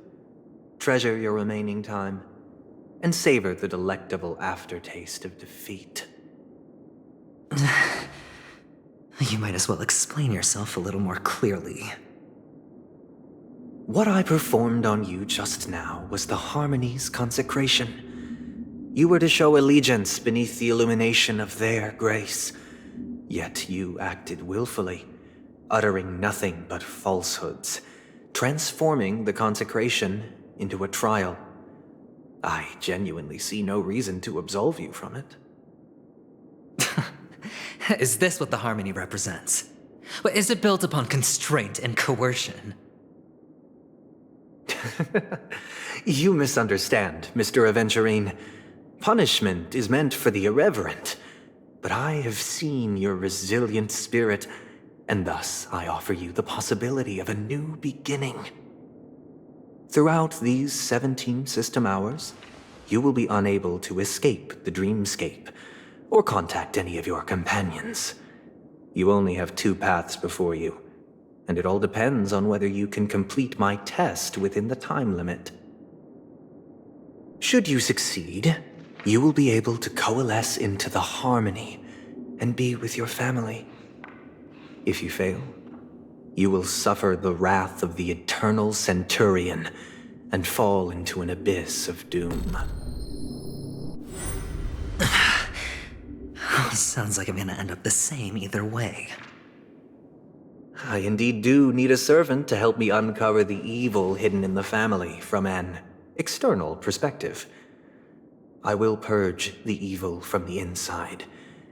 Treasure your remaining time, and savor the delectable aftertaste of defeat. You might as well explain yourself a little more clearly. What I performed on you just now was the Harmony's consecration. You were to show allegiance beneath the illumination of their grace, yet you acted willfully, uttering nothing but falsehoods, transforming the consecration into a trial. I genuinely see no reason to absolve you from it. Is this what the Harmony represents? Is it built upon constraint and coercion? You misunderstand, Mr. Aventurine. Punishment is meant for the irreverent, but I have seen your resilient spirit, and thus I offer you the possibility of a new beginning. Throughout these 17 system hours, you will be unable to escape the dreamscape, or contact any of your companions. You only have 2 paths before you, and it all depends on whether you can complete my test within the time limit. Should you succeed, you will be able to coalesce into the Harmony and be with your family. If you fail, you will suffer the wrath of the eternal Centurion and fall into an abyss of doom. Sounds like I'm gonna end up the same either way. I indeed do need a servant to help me uncover the evil hidden in the family from an external perspective. I will purge the evil from the inside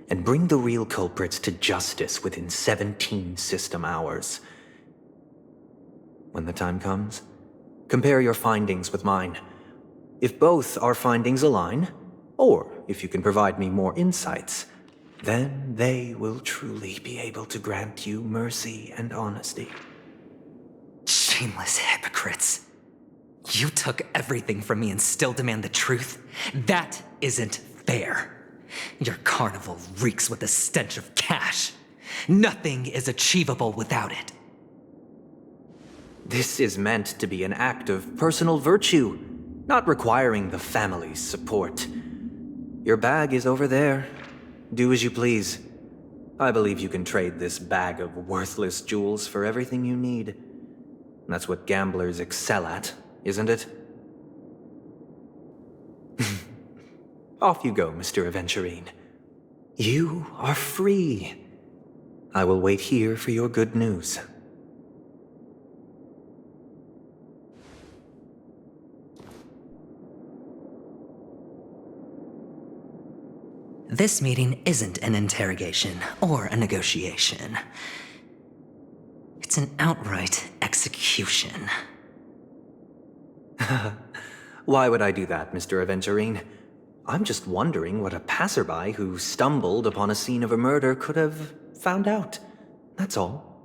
and bring the real culprits to justice within 17 system hours. When the time comes, compare your findings with mine. If both our findings align, or if you can provide me more insights, then they will truly be able to grant you mercy and honesty. Shameless hypocrites. You took everything from me and still demand the truth? That isn't fair. Your carnival reeks with the stench of cash. Nothing is achievable without it. This is meant to be an act of personal virtue, not requiring the family's support. Your bag is over there. Do as you please. I believe you can trade this bag of worthless jewels for everything you need. That's what gamblers excel at, isn't it? Off you go, Mr. Aventurine. You are free. I will wait here for your good news. This meeting isn't an interrogation or a negotiation. It's an outright execution. Why would I do that, Mr. Aventurine? I'm just wondering what a passerby who stumbled upon a scene of a murder could have found out. That's all.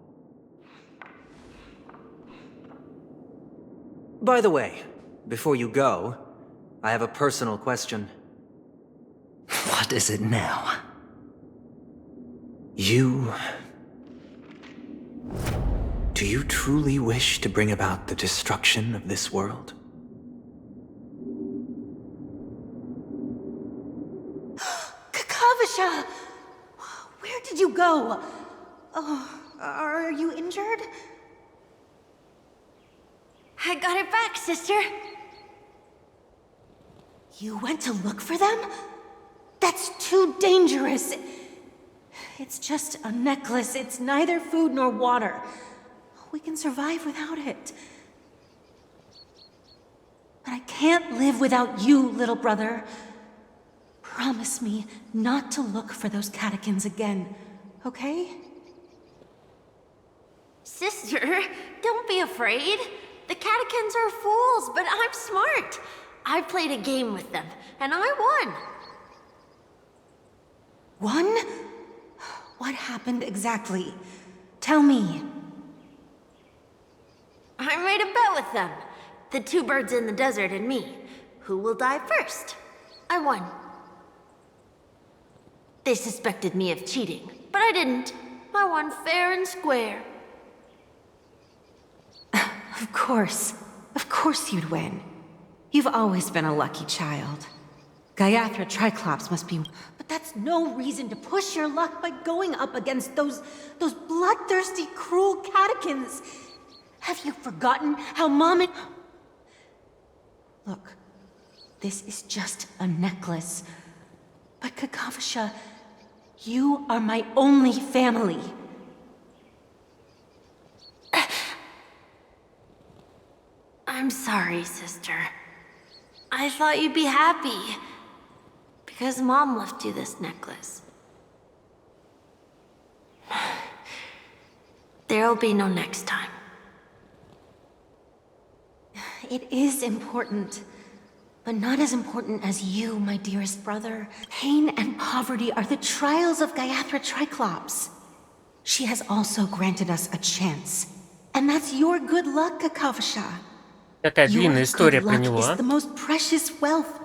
By the way, before you go, I have a personal question. What is it now? Do you truly wish to bring about the destruction of this world? Kakavasha! Where did you go? Oh, are you injured? I got it back, sister. You went to look for them? That's too dangerous. It's just a necklace. It's neither food nor water. We can survive without it. But I can't live without you, little brother. Promise me not to look for those catechins again, okay? Sister, don't be afraid. The catechins are fools, but I'm smart. I played a game with them, and I won. Won? What happened exactly? Tell me. I made a bet with them. The two birds in the desert and me. Who will die first? I won. They suspected me of cheating, but I didn't. I won fair and square. Of course. Of course you'd win. You've always been a lucky child. Gaiathra Triclops must be... But that's no reason to push your luck by going up against those bloodthirsty, cruel catechins. Have you forgotten how Mom and... Look, this is just a necklace. But Kakavasha, you are my only family. I'm sorry, sister. I thought you'd be happy. Because Mom left you this necklace. There'll be no next time. It is important, but not as important as you, my dearest brother. Pain and poverty are the trials of Gaiathra Triclops. She has also granted us a chance. And that's your good luck, Kakavasha. Такая длинная история Your про good него. luck is the most precious wealth.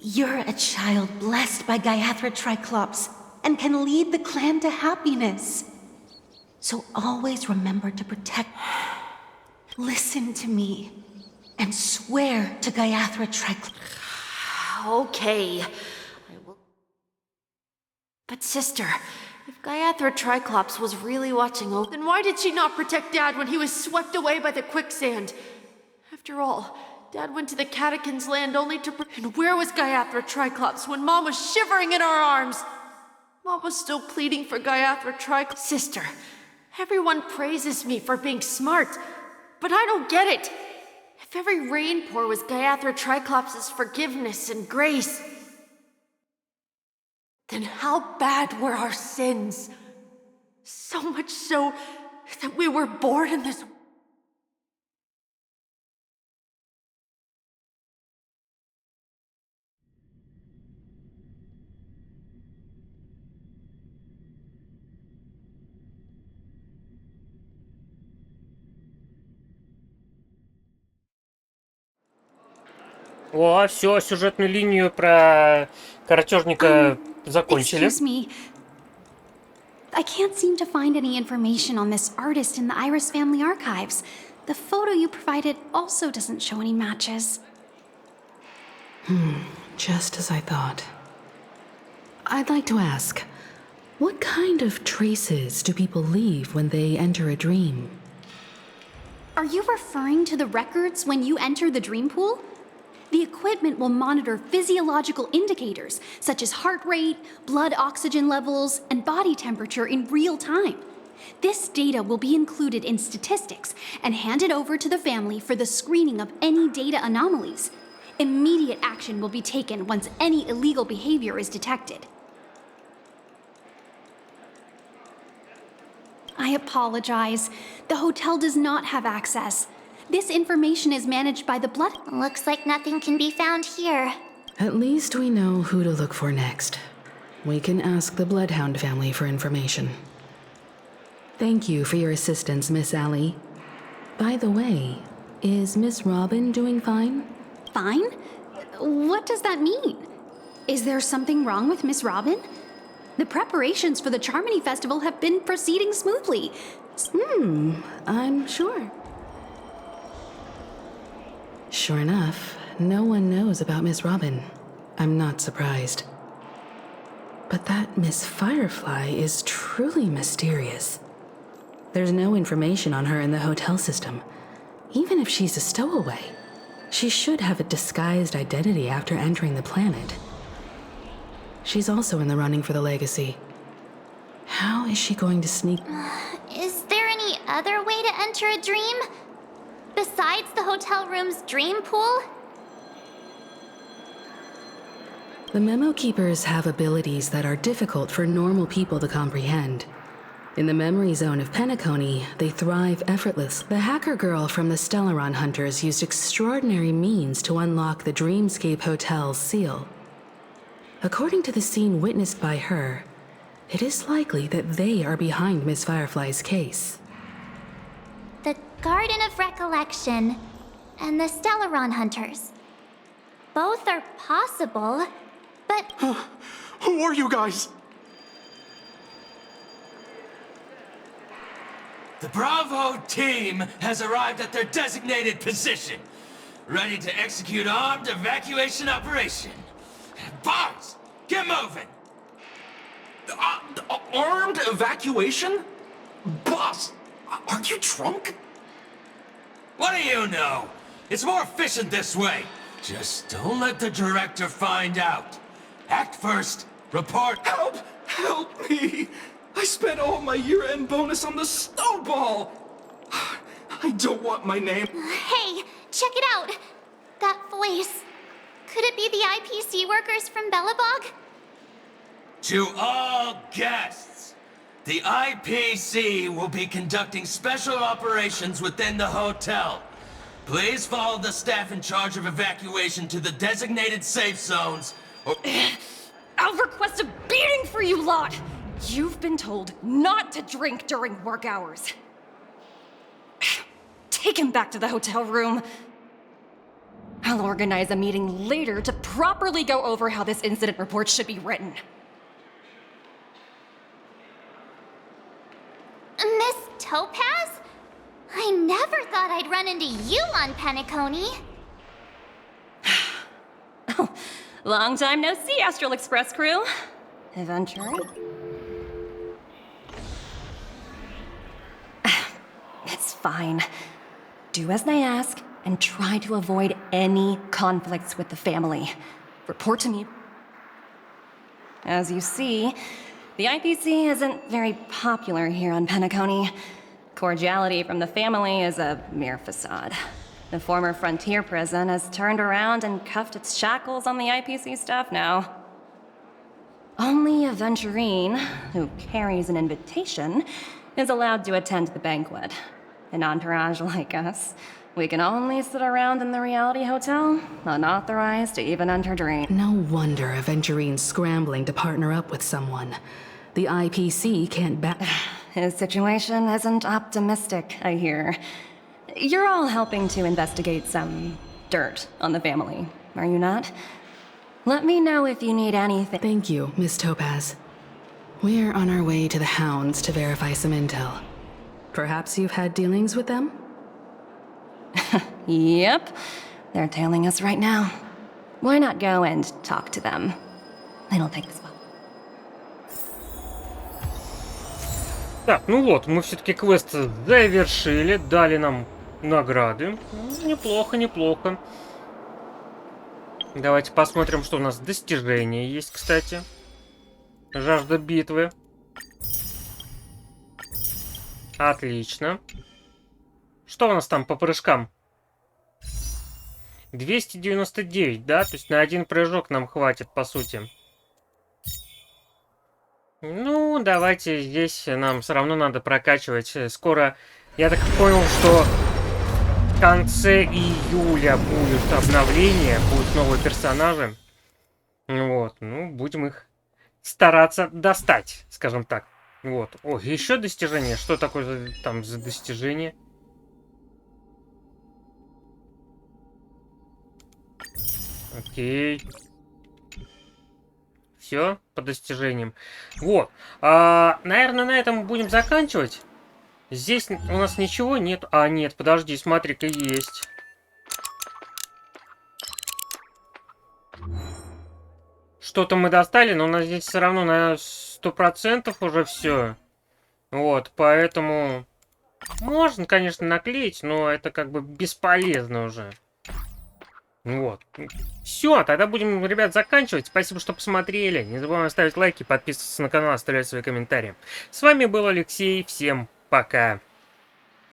You're a child blessed by Gaiathra Triclops and can lead the clan to happiness. So always remember to protect... Listen to me and swear to Gaiathra Triclops. Okay. I will... But sister, if Gaiathra Triclops was really watching over, then why did she not protect Dad when he was swept away by the quicksand? After all, Dad went to the catechins' land only to... And where was Gaiathra Triclops when Mom was shivering in our arms? Mom was still pleading for Gaiathra Triclops. Sister, everyone praises me for being smart, but I don't get it. If every rainpour was Gaiathra Triclops' forgiveness and grace, then how bad were our sins? So much so that we were born in this... О, все, сюжетную линию про картежника закончили. Excuse me. I can't seem to find any information on this artist in the Iris family archives. The photo you provided also doesn't show any matches. Just as I thought. I'd like to ask, what kind of traces do people leave when they enter a dream? Are you referring to the records when you enter the dream pool? The equipment will monitor physiological indicators such as heart rate, blood oxygen levels, and body temperature in real time. This data will be included in statistics and handed over to the family for the screening of any data anomalies. Immediate action will be taken once any illegal behavior is detected. I apologize. The hotel does not have access. This information is managed by the blood... Looks like nothing can be found here. At least we know who to look for next. We can ask the Bloodhound family for information. Thank you for your assistance, Miss Allie. By the way, is Miss Robin doing fine? Fine? What does that mean? Is there something wrong with Miss Robin? The preparations for the Charmony Festival have been proceeding smoothly. I'm sure. Sure enough, no one knows about Miss Robin. I'm not surprised. But that Miss Firefly is truly mysterious. There's no information on her in the hotel system. Even if she's a stowaway, she should have a disguised identity after entering the planet. She's also in the running for the legacy. How is she going to sneak? Is there any other way to enter a dream? Besides the hotel room's dream pool? The Memo Keepers have abilities that are difficult for normal people to comprehend. In the memory zone of Penacony, they thrive effortless. The hacker girl from the Stellaron Hunters used extraordinary means to unlock the Dreamscape Hotel's seal. According to the scene witnessed by her, it is likely that they are behind Miss Firefly's case. The Garden of Recollection and the Stellaron Hunters. Both are possible, but... Who are you guys? The Bravo team has arrived at their designated position, ready to execute armed evacuation operation. Boys, get moving! Armed evacuation? Boss, are you drunk? What do you know? It's more efficient this way. Just don't let the director find out. Act first, report. Help! Help me! I spent all my year-end bonus on the snowball! I don't want my name. Hey, check it out! That voice. Could it be the IPC workers from Bellabog? To all guests, the IPC will be conducting special operations within the hotel. Please follow the staff in charge of evacuation to the designated safe zones, or... I'll request a beating for you lot! You've been told not to drink during work hours. Take him back to the hotel room. I'll organize a meeting later to properly go over how this incident report should be written. Miss Topaz? I never thought I'd run into you on Penacony. Oh, long time no see, Astral Express crew. Adventure? It's fine. Do as they ask, and try to avoid any conflicts with the family. Report to me. As you see, the IPC isn't very popular here on Penacony. Cordiality from the family is a mere facade. The former frontier prison has turned around and cuffed its shackles on the IPC staff now. Only a Venturine, who carries an invitation, is allowed to attend the banquet. An entourage like us, we can only sit around in the reality hotel, unauthorized to even enter dream. No wonder a Venturine's scrambling to partner up with someone. The IPC can't back. His situation isn't optimistic, I hear. You're all helping to investigate some dirt on the family, are you not? Let me know if you need anything. Thank you, Miss Topaz. We're on our way to the Hounds to verify some intel. Perhaps you've had dealings with them? Yep. They're tailing us right now. Why not go and talk to them? It'll take this while. Так, ну вот, мы все-таки квест завершили, дали нам награды. Неплохо, неплохо. Давайте посмотрим, что у нас достижения есть, кстати. Жажда битвы. Отлично. Что у нас там по прыжкам? 299, да? То есть на один прыжок нам хватит, по сути. Ну, давайте здесь нам все равно надо прокачивать. Скоро, я так понял, что в конце июля будет обновление, будут новые персонажи. Вот, ну, будем их стараться достать, скажем так. Вот. О, еще достижение. Что такое там за достижение? Окей. Все по достижениям. Вот. Наверное, на этом будем заканчивать. Здесь у нас ничего нет. А, нет, подожди, смотри-ка, есть. Что-то мы достали, но у нас здесь все равно на 100% уже все. Вот, поэтому Можно, конечно, наклеить, но это как бы бесполезно уже. Вот. Все, тогда будем, ребят, заканчивать. Спасибо, что посмотрели. Не забываем ставить лайки, подписываться на канал, оставлять свои комментарии. С вами был Алексей. Всем пока.